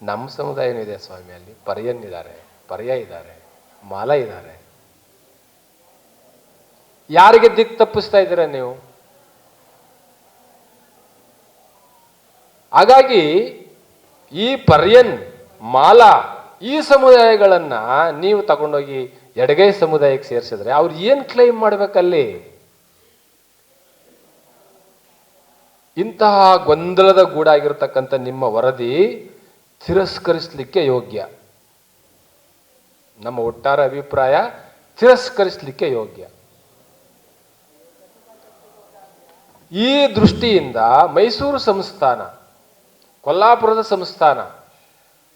ನಮ್ಮ ಸಮುದಾಯನೂ ಇದೆ ಸ್ವಾಮಿ. ಅಲ್ಲಿ ಪರ್ಯನ್ ಇದ್ದಾರೆ, ಪರ್ಯ ಇದ್ದಾರೆ, ಮಾಲ ಇದ್ದಾರೆ. ಯಾರಿಗೆ ದಿಕ್ಕು ತಪ್ಪಿಸ್ತಾ ಇದ್ದೀರಾ ನೀವು? ಹಾಗಾಗಿ ಈ ಪರ್ಯನ್, ಮಾಲ, ಈ ಸಮುದಾಯಗಳನ್ನ ನೀವು ತಗೊಂಡೋಗಿ ಎಡಗೈ ಸಮುದಾಯಕ್ಕೆ ಸೇರಿಸಿದ್ರೆ ಅವ್ರು ಏನ್ ಕ್ಲೈಮ್ ಮಾಡ್ಬೇಕಲ್ಲಿ? ಇಂತಹ ಗೊಂದಲದ ಗೂಡಾಗಿರ್ತಕ್ಕಂಥ ನಿಮ್ಮ ವರದಿ ತಿರಸ್ಕರಿಸಲಿಕ್ಕೆ ಯೋಗ್ಯ. ನಮ್ಮ ಒಟ್ಟಾರೆ ಅಭಿಪ್ರಾಯ ತಿರಸ್ಕರಿಸಲಿಕ್ಕೆ ಯೋಗ್ಯ. ಈ ದೃಷ್ಟಿಯಿಂದ ಮೈಸೂರು ಸಂಸ್ಥಾನ, ಕೊಲ್ಲಾಪುರದ ಸಂಸ್ಥಾನ,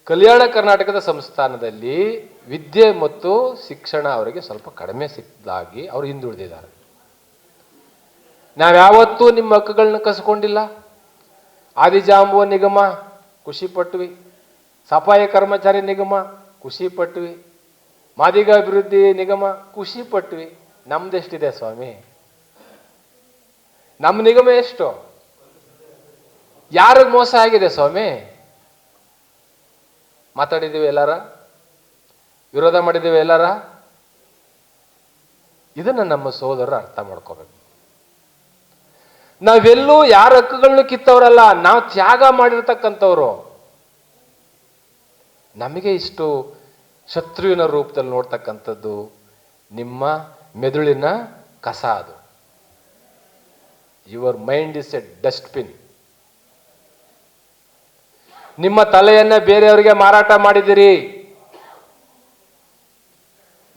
ಕಲ್ಯಾಣ ಕರ್ನಾಟಕದ ಸಂಸ್ಥಾನದಲ್ಲಿ ವಿದ್ಯೆ ಮತ್ತು ಶಿಕ್ಷಣ ಅವರಿಗೆ ಸ್ವಲ್ಪ ಕಡಿಮೆ ಸಿಕ್ಕಾಗಿ ಅವರು ಹಿಂದುಳಿದಿದ್ದಾರೆ. ನಾವ್ಯಾವತ್ತೂ ನಿಮ್ಮ ಹಕ್ಕುಗಳನ್ನ ಕಸ್ಕೊಂಡಿಲ್ಲ. ಆದಿಜಾಂಬುವ ನಿಗಮ ಖುಷಿ ಪಟ್ವಿ, ಸಫಾಯಿ ಕರ್ಮಚಾರಿ ನಿಗಮ ಖುಷಿ ಪಟ್ವಿ, ಮಾದಿಗ ಅಭಿವೃದ್ಧಿ ನಿಗಮ ಖುಷಿ ಪಟ್ವಿ. ನಮ್ದೆಷ್ಟಿದೆ ಸ್ವಾಮಿ? ನಮ್ಮ ನಿಗಮ ಎಷ್ಟು? ಯಾರಿಗೆ ಮೋಸ ಆಗಿದೆ ಸ್ವಾಮಿ? ಮಾತಾಡಿದ್ದೀವಿ ಎಲ್ಲಾರ? ವಿರೋಧ ಮಾಡಿದ್ದೀವಿ ಎಲ್ಲಾರ? ಇದನ್ನು ನಮ್ಮ ಸೋದರರು ಅರ್ಥ ಮಾಡ್ಕೋಬೇಕು. ನಾವೆಲ್ಲೂ ಯಾರ ಹಕ್ಕುಗಳನ್ನ ಕಿತ್ತವರಲ್ಲ, ನಾವು ತ್ಯಾಗ ಮಾಡಿರ್ತಕ್ಕಂಥವ್ರು. ನಮಗೆ ಇಷ್ಟು ಶತ್ರುವಿನ ರೂಪದಲ್ಲಿ ನೋಡ್ತಕ್ಕಂಥದ್ದು ನಿಮ್ಮ ಮೆದುಳಿನ ಕಸ. ಅದು your mind is A dustbin. ನಿಮ್ಮ ತಲೆಯನ್ನ ಬೇರೆಯವರಿಗೆ ಮಾರಾಟ ಮಾಡಿದಿರಿ.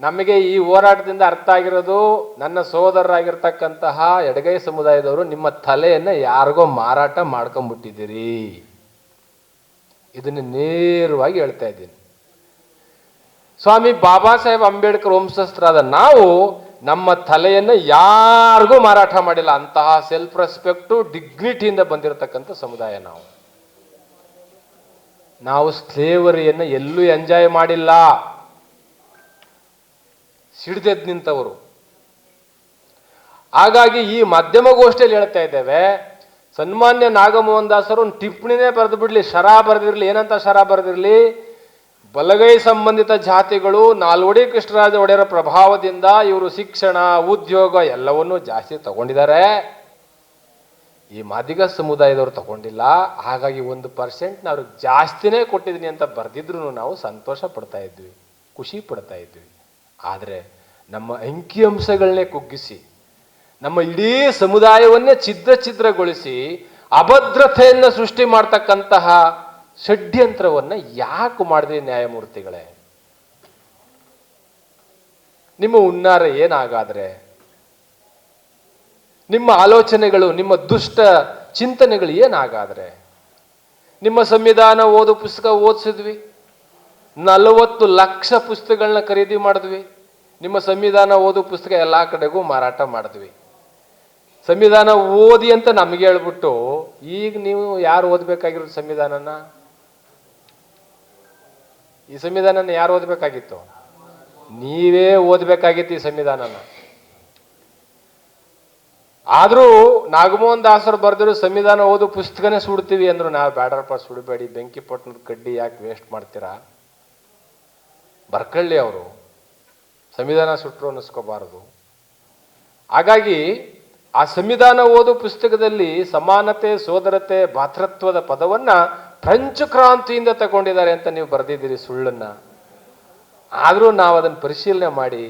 ನಮಗೆ ಈ ಹೋರಾಟದಿಂದ ಅರ್ಥ ಆಗಿರೋದು, ನನ್ನ ಸೋದರರಾಗಿರ್ತಕ್ಕಂತಹ ಎಡಗೈ ಸಮುದಾಯದವರು ನಿಮ್ಮ ತಲೆಯನ್ನ ಯಾರಿಗೋ ಮಾರಾಟ ಮಾಡ್ಕೊಂಡ್ಬಿಟ್ಟಿದ್ದೀರಿ. ಇದನ್ನು ನೇರವಾಗಿ ಹೇಳ್ತಾ ಇದ್ದೀನಿ. ಸ್ವಾಮಿ ಬಾಬಾ ಸಾಹೇಬ್ ಅಂಬೇಡ್ಕರ್ ವಂಶಸ್ಥರಾದ ನಾವು ನಮ್ಮ ತಲೆಯನ್ನ ಯಾರಿಗೂ ಮಾರಾಟ ಮಾಡಿಲ್ಲ. ಅಂತಹ ಸೆಲ್ಫ್ ರೆಸ್ಪೆಕ್ಟು ಡಿಗ್ನಿಟಿಯಿಂದ ಬಂದಿರತಕ್ಕಂಥ ಸಮುದಾಯ ನಾವು. ನಾವು ಸ್ಲೇವರಿಯನ್ನು ಎಲ್ಲೂ ಎಂಜಾಯ್ ಮಾಡಿಲ್ಲ, ಸಿಡಿದೆದ್ದು ನಿಂತವರು. ಹಾಗಾಗಿ ಈ ಮಾಧ್ಯಮಗೋಷ್ಠಿಯಲ್ಲಿ ಹೇಳ್ತಾ ಇದ್ದೇವೆ, ಸನ್ಮಾನ್ಯ ನಾಗಮೋಹನ್ ದಾಸರು ಒಂದು ಟಿಪ್ಪಣಿನೇ ಬರೆದು ಬಿಡ್ಲಿ, ಶರಾ ಬರೆದಿರ್ಲಿ. ಏನಂತ ಶರಾ ಬರೆದಿರ್ಲಿ? ಬಲಗೈ ಸಂಬಂಧಿತ ಜಾತಿಗಳು ನಾಲ್ವಡಿ ಕೃಷ್ಣರಾಜ ಒಡೆಯರ ಪ್ರಭಾವದಿಂದ ಇವರು ಶಿಕ್ಷಣ, ಉದ್ಯೋಗ ಎಲ್ಲವನ್ನೂ ಜಾಸ್ತಿ ತಗೊಂಡಿದ್ದಾರೆ, ಈ ಮಾದಿಗ ಸಮುದಾಯದವರು ತಗೊಂಡಿಲ್ಲ. ಹಾಗಾಗಿ 1% ಅವ್ರಿಗೆ ಜಾಸ್ತಿನೇ ಕೊಟ್ಟಿದ್ದೀನಿ ಅಂತ ಬರೆದಿದ್ರು ನಾವು ಸಂತೋಷ ಪಡ್ತಾ ಇದ್ವಿ, ಖುಷಿ ಪಡ್ತಾ ಇದ್ವಿ. ಆದರೆ ನಮ್ಮ ಅಂಕಿಅಂಶಗಳನ್ನೇ ಕುಗ್ಗಿಸಿ, ನಮ್ಮ ಇಡೀ ಸಮುದಾಯವನ್ನೇ ಛಿದ್ರಗೊಳಿಸಿ ಅಭದ್ರತೆಯನ್ನು ಸೃಷ್ಟಿ ಮಾಡ್ತಕ್ಕಂತಹ ಷಡ್ಯಂತ್ರವನ್ನು ಯಾಕೆ ಮಾಡಿದ್ರಿ ನ್ಯಾಯಮೂರ್ತಿಗಳೇ? ನಿಮ್ಮ ಹುನ್ನಾರ ಏನಾಗಾದ್ರೆ, ನಿಮ್ಮ ಆಲೋಚನೆಗಳು, ನಿಮ್ಮ ದುಷ್ಟ ಚಿಂತನೆಗಳು ಏನಾಗಾದ್ರೆ? ನಿಮ್ಮ ಸಂವಿಧಾನ ಓದು ಪುಸ್ತಕ ಓದಿಸಿದ್ವಿ, 40 ಲಕ್ಷ ಪುಸ್ತಕಗಳನ್ನ ಖರೀದಿ ಮಾಡಿದ್ವಿ. ನಿಮ್ಮ ಸಂವಿಧಾನ ಓದು ಪುಸ್ತಕ ಎಲ್ಲ ಕಡೆಗೂ ಮಾರಾಟ ಮಾಡಿದ್ವಿ. ಸಂವಿಧಾನ ಓದಿ ಅಂತ ನಮಗೆ ಹೇಳ್ಬಿಟ್ಟು ಈಗ ನೀವು ಯಾರು ಓದಬೇಕಾಗಿರೋದು ಸಂವಿಧಾನನ? ಈ ಸಂವಿಧಾನನ ಯಾರು ಓದಬೇಕಾಗಿತ್ತು? ನೀವೇ ಓದಬೇಕಾಗಿತ್ತು ಈ ಸಂವಿಧಾನನ. ಆದರೂ ನಾಗಮೋಹನ್ ದಾಸರು ಬರೆದಿರೋ ಸಂವಿಧಾನ ಓದು ಪುಸ್ತಕನೇ ಸುಡ್ತೀವಿ ಅಂದ್ರು ನಾವು ಬೇಡರಪ್ಪ, ಸುಡಬೇಡಿ, ಬೆಂಕಿ ಪಟ್ಟಣದ ಕಡ್ಡಿ ಯಾಕೆ ವೇಸ್ಟ್ ಮಾಡ್ತೀರಾ? ಬರ್ಕಳ್ಳಿ ಅವರು, ಸಂವಿಧಾನ ಸುಟ್ಟರು ಅನ್ನಿಸ್ಕೋಬಾರದು. ಹಾಗಾಗಿ ಆ ಸಂವಿಧಾನ ಓದು ಪುಸ್ತಕದಲ್ಲಿ ಸಮಾನತೆ, ಸೋದರತೆ, ಭಾತೃತ್ವದ ಪದವನ್ನ ಫ್ರೆಂಚ್ ಕ್ರಾಂತಿಯಿಂದ ತಗೊಂಡಿದ್ದಾರೆ ಅಂತ ನೀವು ಬರೆದಿದ್ದೀರಿ ಸುಳ್ಳನ್ನ. ಆದರೂ ನಾವು ಅದನ್ನು ಪರಿಶೀಲನೆ ಮಾಡಿ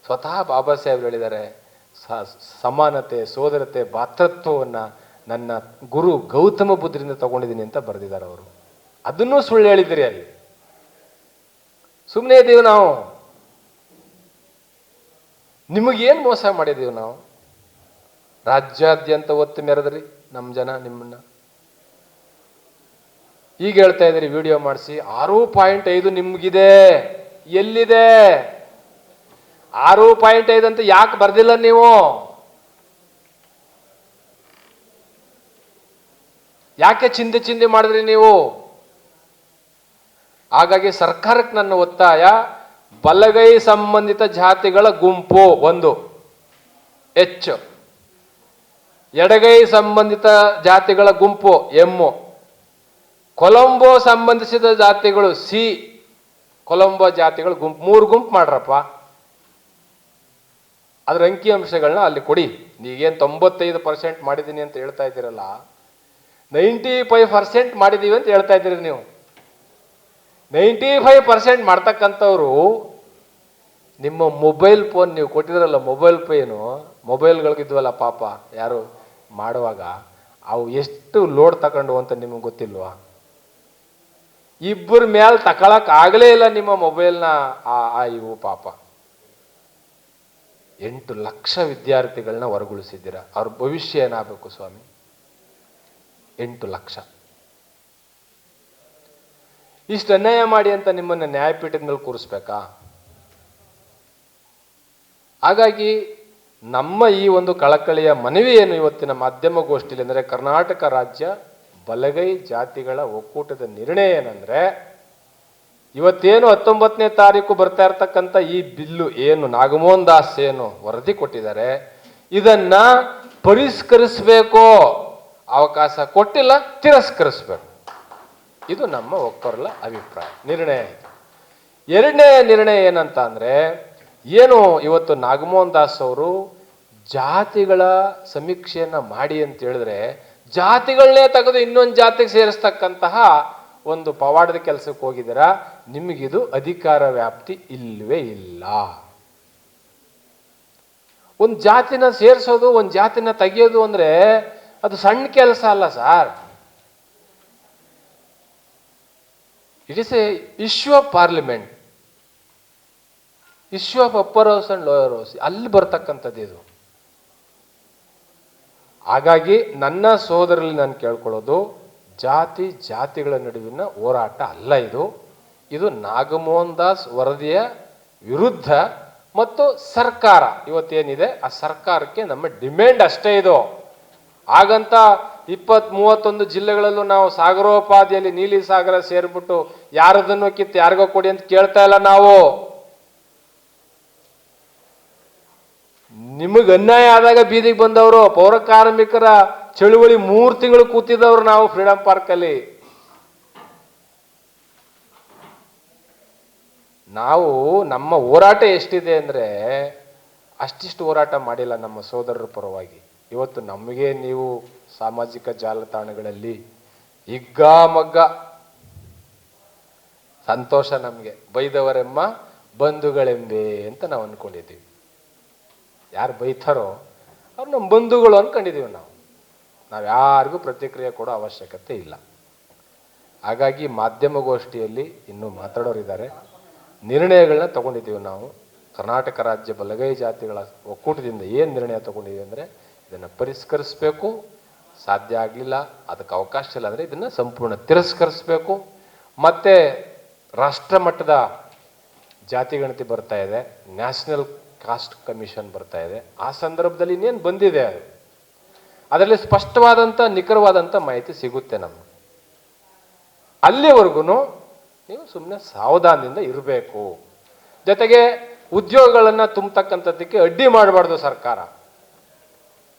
ಸ್ವತಃ ಬಾಬಾ ಸಾಹೇಬ್ ಹೇಳಿದ್ದಾರೆ, ಸಮಾನತೆ, ಸೋದರತೆ, ಭಾತೃತ್ವವನ್ನು ನನ್ನ ಗುರು ಗೌತಮ ಬುದ್ಧರಿಂದ ತಗೊಂಡಿದ್ದೀನಿ ಅಂತ ಬರೆದಿದ್ದಾರೆ ಅವರು. ಅದನ್ನೂ ಸುಳ್ಳು ಹೇಳಿದಿರಿ ಅಲ್ಲಿ. ಸುಮ್ಮನೆ ಇದ್ದೀವಿ ನಾವು. ನಿಮಗೇನು ಮೋಸ ಮಾಡಿದ್ದೀವಿ ನಾವು? ರಾಜ್ಯಾದ್ಯಂತ ಒತ್ತು ಮೆರೆದ್ರಿ ನಮ್ಮ ಜನ ನಿಮ್ಮನ್ನ. ಈಗ ಹೇಳ್ತಾ ಇದ್ದೀರಿ ವಿಡಿಯೋ ಮಾಡಿಸಿ 6.5 ನಿಮ್ಗಿದೆ. ಎಲ್ಲಿದೆ 6.5 ಅಂತ? ಯಾಕೆ ಬರ್ದಿಲ್ಲ ನೀವು? ಯಾಕೆ ಚಿಂದಿ ಮಾಡಿದ್ರಿ ನೀವು? ಹಾಗಾಗಿ ಸರ್ಕಾರಕ್ಕೆ ನನ್ನ ಒತ್ತಾಯ, ಬಲಗೈ ಸಂಬಂಧಿತ ಜಾತಿಗಳ ಗುಂಪು 1 ಹೆಚ್ಚು, ಎಡಗೈ ಸಂಬಂಧಿತ ಜಾತಿಗಳ ಗುಂಪು ಎಮ್, ಕೊಲಂಬೋ ಸಂಬಂಧಿಸಿದ ಜಾತಿಗಳು ಸಿ, ಕೊಲಂಬೋ ಜಾತಿಗಳ ಗುಂಪು 3 ಗುಂಪು ಮಾಡ್ರಪ್ಪ. ಅದ್ರ ಅಂಕಿಅಂಶಗಳನ್ನ ಅಲ್ಲಿ ಕೊಡಿ. ನೀಗೇನು 95% ಮಾಡಿದ್ದೀನಿ ಅಂತ ಹೇಳ್ತಾ ಇದ್ದೀರಲ್ಲ, 95% ಮಾಡಿದ್ದೀವಿ ಅಂತ ಹೇಳ್ತಾ ಇದ್ದೀರಿ ನೀವು. 95% ಮಾಡ್ತಕ್ಕಂಥವ್ರು ನಿಮ್ಮ ಮೊಬೈಲ್ ಫೋನ್ ನೀವು ಕೊಟ್ಟಿದ್ರಲ್ಲ, ಮೊಬೈಲ್ಗಳಿದ್ವಲ್ಲ ಪಾಪ ಯಾರು ಮಾಡುವಾಗ, ಅವು ಎಷ್ಟು ಲೋಡ್ ತಗೊಂಡು ಅಂತ ನಿಮಗೆ ಗೊತ್ತಿಲ್ವಾ? ಇಬ್ಬರ ಮೇಲೆ ತಗೊಳಕ್ ಆಗಲೇ ಇಲ್ಲ ನಿಮ್ಮ ಮೊಬೈಲ್ನ. ಇವು ಪಾಪ 8 ಲಕ್ಷ ವಿದ್ಯಾರ್ಥಿಗಳನ್ನ ಹೊರಗುಳಿಸಿದ್ದೀರಾ. ಅವ್ರ ಭವಿಷ್ಯ ಏನಾಗಬೇಕು ಸ್ವಾಮಿ? 8 ಲಕ್ಷ. ಇಷ್ಟು ಅನ್ಯಾಯ ಮಾಡಿ ಅಂತ ನಿಮ್ಮನ್ನ ನ್ಯಾಯಪೀಠದ ಮೇಲೆ ಕೂರಿಸ್ಬೇಕಾ? ಹಾಗಾಗಿ ನಮ್ಮ ಈ ಒಂದು ಕಳಕಳಿಯ ಮನವಿ ಏನು ಇವತ್ತಿನ ಮಾಧ್ಯಮಗೋಷ್ಠಿಯಲ್ಲಿ ಅಂದರೆ, ಕರ್ನಾಟಕ ರಾಜ್ಯ ಬಲಗೈ ಜಾತಿಗಳ ಒಕ್ಕೂಟದ ನಿರ್ಣಯ ಏನಂದ್ರೆ, ಇವತ್ತೇನು 19ನೇ ತಾರೀಕು ಬರ್ತಾ ಇರ್ತಕ್ಕಂಥ ಈ ಬಿಲ್ಲು ಏನು ನಾಗಮೋಹನ್ ದಾಸ್ ಏನು ವರದಿ ಕೊಟ್ಟಿದ್ದಾರೆ, ಇದನ್ನ ಪರಿಷ್ಕರಿಸಬೇಕು. ಅವಕಾಶ ಕೊಟ್ಟಿಲ್ಲ, ತಿರಸ್ಕರಿಸಬೇಕು. ಇದು ನಮ್ಮ ಒಕ್ಕರ್ಲ ಅಭಿಪ್ರಾಯ, ನಿರ್ಣಯ. ಇದು 2ನೇ ನಿರ್ಣಯ ಏನಂತ ಅಂದ್ರೆ, ಏನು ಇವತ್ತು ನಾಗಮೋಹನ್ ದಾಸ್ ಅವರು ಜಾತಿಗಳ ಸಮೀಕ್ಷೆಯನ್ನು ಮಾಡಿ ಅಂತ ಹೇಳಿದ್ರೆ ಜಾತಿಗಳನ್ನೇ ತೆಗೆದು ಇನ್ನೊಂದು ಜಾತಿಗೆ ಸೇರಿಸ್ತಕ್ಕಂತಹ ಒಂದು ಪವಾಡದ ಕೆಲಸಕ್ಕೆ ಹೋಗಿದ್ದೀರಾ. ನಿಮಗಿದು ಅಧಿಕಾರ ವ್ಯಾಪ್ತಿ ಇಲ್ಲವೇ ಇಲ್ಲ. ಒಂದು ಜಾತಿನ ಸೇರಿಸೋದು, ಒಂದು ಜಾತಿನ ತೆಗೆಯೋದು ಅಂದ್ರೆ ಅದು ಸಣ್ಣ ಕೆಲಸ ಅಲ್ಲ sir. It is A issue of parliament, issue of upper house and lower house, ಅಲ್ಲಿ ಬರ್ತಕ್ಕಂಥದ್ದು ಇದು. ಹಾಗಾಗಿ ನನ್ನ ಸೋದರಲ್ಲಿ ನಾನು ಕೇಳ್ಕೊಳ್ಳೋದು, ಜಾತಿಗಳ ನಡುವಿನ ಹೋರಾಟ ಅಲ್ಲ ಇದು. ಇದು ನಾಗಮೋಹನ್ ದಾಸ್ ವರದಿಯ ವಿರುದ್ಧ ಮತ್ತು ಸರ್ಕಾರ ಇವತ್ತೇನಿದೆ ಆ ಸರ್ಕಾರಕ್ಕೆ ನಮ್ಮ ಡಿಮ್ಯಾಂಡ್ ಅಷ್ಟೇ ಇದು. ಹಾಗಂತ 20-31 ಜಿಲ್ಲೆಗಳಲ್ಲೂ ನಾವು ಸಾಗರೋಪಾದಿಯಲ್ಲಿ ನೀಲಿ ಸಾಗರ ಸೇರ್ಬಿಟ್ಟು ಯಾರದನ್ನು ಕಿತ್ತು ಯಾರಿಗೋ ಕೊಡಿ ಅಂತ ಕೇಳ್ತಾ ಇಲ್ಲ ನಾವು. ನಿಮಗೆ ಅನ್ಯಾಯ ಆದಾಗ ಬೀದಿಗೆ ಬಂದವರು, ಪೌರ ಕಾರ್ಮಿಕರ ಚಳುವಳಿ 3 ತಿಂಗಳು ಕೂತಿದ್ದವರು ನಾವು ಫ್ರೀಡಂ ಪಾರ್ಕ್ ಅಲ್ಲಿ. ನಾವು ನಮ್ಮ ಹೋರಾಟ ಎಷ್ಟಿದೆ ಅಂದ್ರೆ ಅಷ್ಟಿಷ್ಟು ಹೋರಾಟ ಮಾಡಿಲ್ಲ ನಮ್ಮ ಸೋದರರ ಪರವಾಗಿ. ಇವತ್ತು ನಮಗೆ ನೀವು ಸಾಮಾಜಿಕ ಜಾಲತಾಣಗಳಲ್ಲಿ ಹಿಗ್ಗಾಮಗ್ಗ ಸಂತೋಷ, ನಮಗೆ ಬೈದವರೆಮ್ಮ ಬಂಧುಗಳೆಂಬೆ ಅಂತ ನಾವು ಅನ್ಕೊಂಡಿದ್ದೀವಿ. ಯಾರು ಬೈತಾರೋ ಅವ್ರು ನಮ್ಮ ಬಂಧುಗಳು ಅನ್ಕೊಂಡಿದ್ದೀವಿ ನಾವು ಯಾರಿಗೂ ಪ್ರತಿಕ್ರಿಯೆ ಕೊಡೋ ಅವಶ್ಯಕತೆ ಇಲ್ಲ. ಹಾಗಾಗಿ ಮಾಧ್ಯಮಗೋಷ್ಠಿಯಲ್ಲಿ ಇನ್ನೂ ಮಾತಾಡೋರಿದ್ದಾರೆ. ನಿರ್ಣಯಗಳನ್ನ ತಗೊಂಡಿದ್ದೀವಿ ನಾವು. ಕರ್ನಾಟಕ ರಾಜ್ಯ ಬಲಗೈ ಜಾತಿಗಳ ಒಕ್ಕೂಟದಿಂದ ಏನು ನಿರ್ಣಯ ತಗೊಂಡಿದ್ದೀವಿ ಅಂದರೆ ಇದನ್ನು ಪರಿಷ್ಕರಿಸಬೇಕು. ಸಾಧ್ಯ ಆಗಲಿಲ್ಲ, ಅದಕ್ಕೆ ಅವಕಾಶ ಇಲ್ಲ ಅಂದರೆ ಇದನ್ನು ಸಂಪೂರ್ಣ ತಿರಸ್ಕರಿಸಬೇಕು. ಮತ್ತು ರಾಷ್ಟ್ರ ಮಟ್ಟದ ಜಾತಿ ಗಣತಿ ಬರ್ತಾ ಇದೆ, ನ್ಯಾಷನಲ್ ಕಾಸ್ಟ್ ಕಮಿಷನ್ ಬರ್ತಾ ಇದೆ. ಆ ಸಂದರ್ಭದಲ್ಲಿ ಇನ್ನೇನು ಬಂದಿದೆ ಅದರಲ್ಲಿ ಸ್ಪಷ್ಟವಾದಂಥ ನಿಖರವಾದಂಥ ಮಾಹಿತಿ ಸಿಗುತ್ತೆ ನಮಗೆ. ಅಲ್ಲಿವರೆಗೂ ನೀವು ಸುಮ್ಮನೆ ಸಾವಧಾನದಿಂದ ಇರಬೇಕು. ಜೊತೆಗೆ ಉದ್ಯೋಗಗಳನ್ನು ತುಂಬತಕ್ಕಂಥದ್ದಕ್ಕೆ ಅಡ್ಡಿ ಮಾಡಬಾರ್ದು ಸರ್ಕಾರ.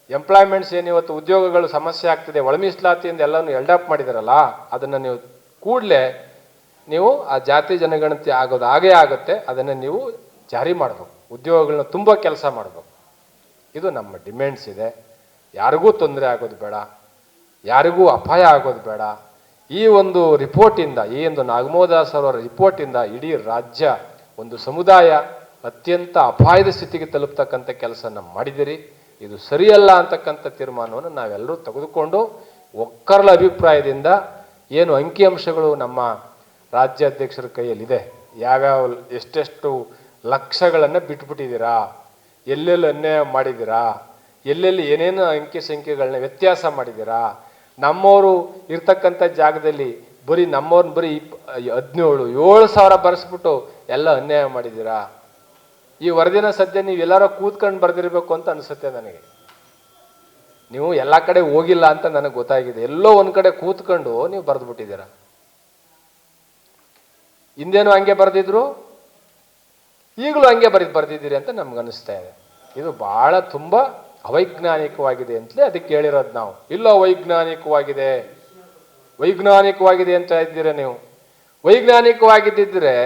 ಎಂಪ್ಲಾಯ್ಮೆಂಟ್ಸ್ ಏನು ಇವತ್ತು ಉದ್ಯೋಗಗಳು ಸಮಸ್ಯೆ ಆಗ್ತಿದೆ, ಒಳ ಮೀಸಲಾತಿಯಿಂದ ಎಲ್ಲನೂ ಎಲ್ಡಪ್ ಮಾಡಿದಾರಲ್ಲ, ಅದನ್ನು ನೀವು ಕೂಡಲೇ ನೀವು ಆ ಜಾತಿ ಜನಗಣತಿ ಆಗೋದು ಹಾಗೇ ಆಗುತ್ತೆ, ಅದನ್ನು ನೀವು ಜಾರಿ ಮಾಡಬೇಕು. ಉದ್ಯೋಗಗಳನ್ನ ತುಂಬ ಕೆಲಸ ಮಾಡಬೇಕು. ಇದು ನಮ್ಮ ಡಿಮ್ಯಾಂಡ್ಸ್ ಇದೆ. ಯಾರಿಗೂ ತೊಂದರೆ ಆಗೋದು ಬೇಡ, ಯಾರಿಗೂ ಅಪಾಯ ಆಗೋದು ಬೇಡ. ಈ ಒಂದು ರಿಪೋರ್ಟಿಂದ, ಈ ಒಂದು ನಾಗಮೋಹನ್ ದಾಸ್ ಅವರ ರಿಪೋರ್ಟಿಂದ ಇಡೀ ರಾಜ್ಯ, ಒಂದು ಸಮುದಾಯ ಅತ್ಯಂತ ಅಪಾಯದ ಸ್ಥಿತಿಗೆ ತಲುಪ್ತಕ್ಕಂಥ ಕೆಲಸನ ಮಾಡಿದಿರಿ. ಇದು ಸರಿಯಲ್ಲ ಅಂತಕ್ಕಂಥ ತೀರ್ಮಾನವನ್ನು ನಾವೆಲ್ಲರೂ ತೆಗೆದುಕೊಂಡು ಒಕ್ಕರಳ ಅಭಿಪ್ರಾಯದಿಂದ ಏನು ಅಂಕಿಅಂಶಗಳು ನಮ್ಮ ರಾಜ್ಯಾಧ್ಯಕ್ಷರ ಕೈಯಲ್ಲಿದೆ, ಯಾವ್ಯಾವ ಎಷ್ಟೆಷ್ಟು ಲಕ್ಷಗಳನ್ನು ಬಿಟ್ಬಿಟ್ಟಿದ್ದೀರಾ, ಎಲ್ಲೆಲ್ಲಿ ಅನ್ಯಾಯ ಮಾಡಿದ್ದೀರಾ, ಎಲ್ಲೆಲ್ಲಿ ಏನೇನು ಅಂಕಿ ಸಂಖ್ಯೆಗಳನ್ನ ವ್ಯತ್ಯಾಸ ಮಾಡಿದ್ದೀರಾ, ನಮ್ಮವರು ಇರ್ತಕ್ಕಂಥ ಜಾಗದಲ್ಲಿ ಬರೀ ನಮ್ಮವ್ರನ್ನ ಬರೀ 7,000 ಬರೆಸ್ಬಿಟ್ಟು ಎಲ್ಲ ಅನ್ಯಾಯ ಮಾಡಿದ್ದೀರಾ. ಈ ವರದಿನ ಸದ್ಯ ನೀವು ಎಲ್ಲಾರೋ ಕೂತ್ಕೊಂಡು ಬರೆದಿರಬೇಕು ಅಂತ ಅನಿಸುತ್ತೆ ನನಗೆ. ನೀವು ಎಲ್ಲ ಕಡೆ ಹೋಗಿಲ್ಲ ಅಂತ ನನಗೆ ಗೊತ್ತಾಗಿದೆ. ಎಲ್ಲೋ ಒಂದು ಕಡೆ ಕೂತ್ಕೊಂಡು ನೀವು ಬರೆದ್ಬಿಟ್ಟಿದ್ದೀರಾ. ಹಿಂದೇನೋ ಹಂಗೆ ಬರೆದಿದ್ರು, ಈಗಲೂ ಹಂಗೆ ಬರೆದಿದ್ದೀರಿ ಅಂತ ನಮ್ಗೆ ಅನಿಸ್ತಾ ಇದೆ. ಇದು ಬಹಳ ತುಂಬ ಅವೈಜ್ಞಾನಿಕವಾಗಿದೆ ಅಂತಲೇ ಅದಕ್ಕೆ ಹೇಳಿರೋದು ನಾವು. ಇಲ್ಲ ವೈಜ್ಞಾನಿಕವಾಗಿದೆ ಅಂತ ಇದ್ದೀರಾ ನೀವು. ವೈಜ್ಞಾನಿಕವಾಗಿದ್ದಿದ್ರೆ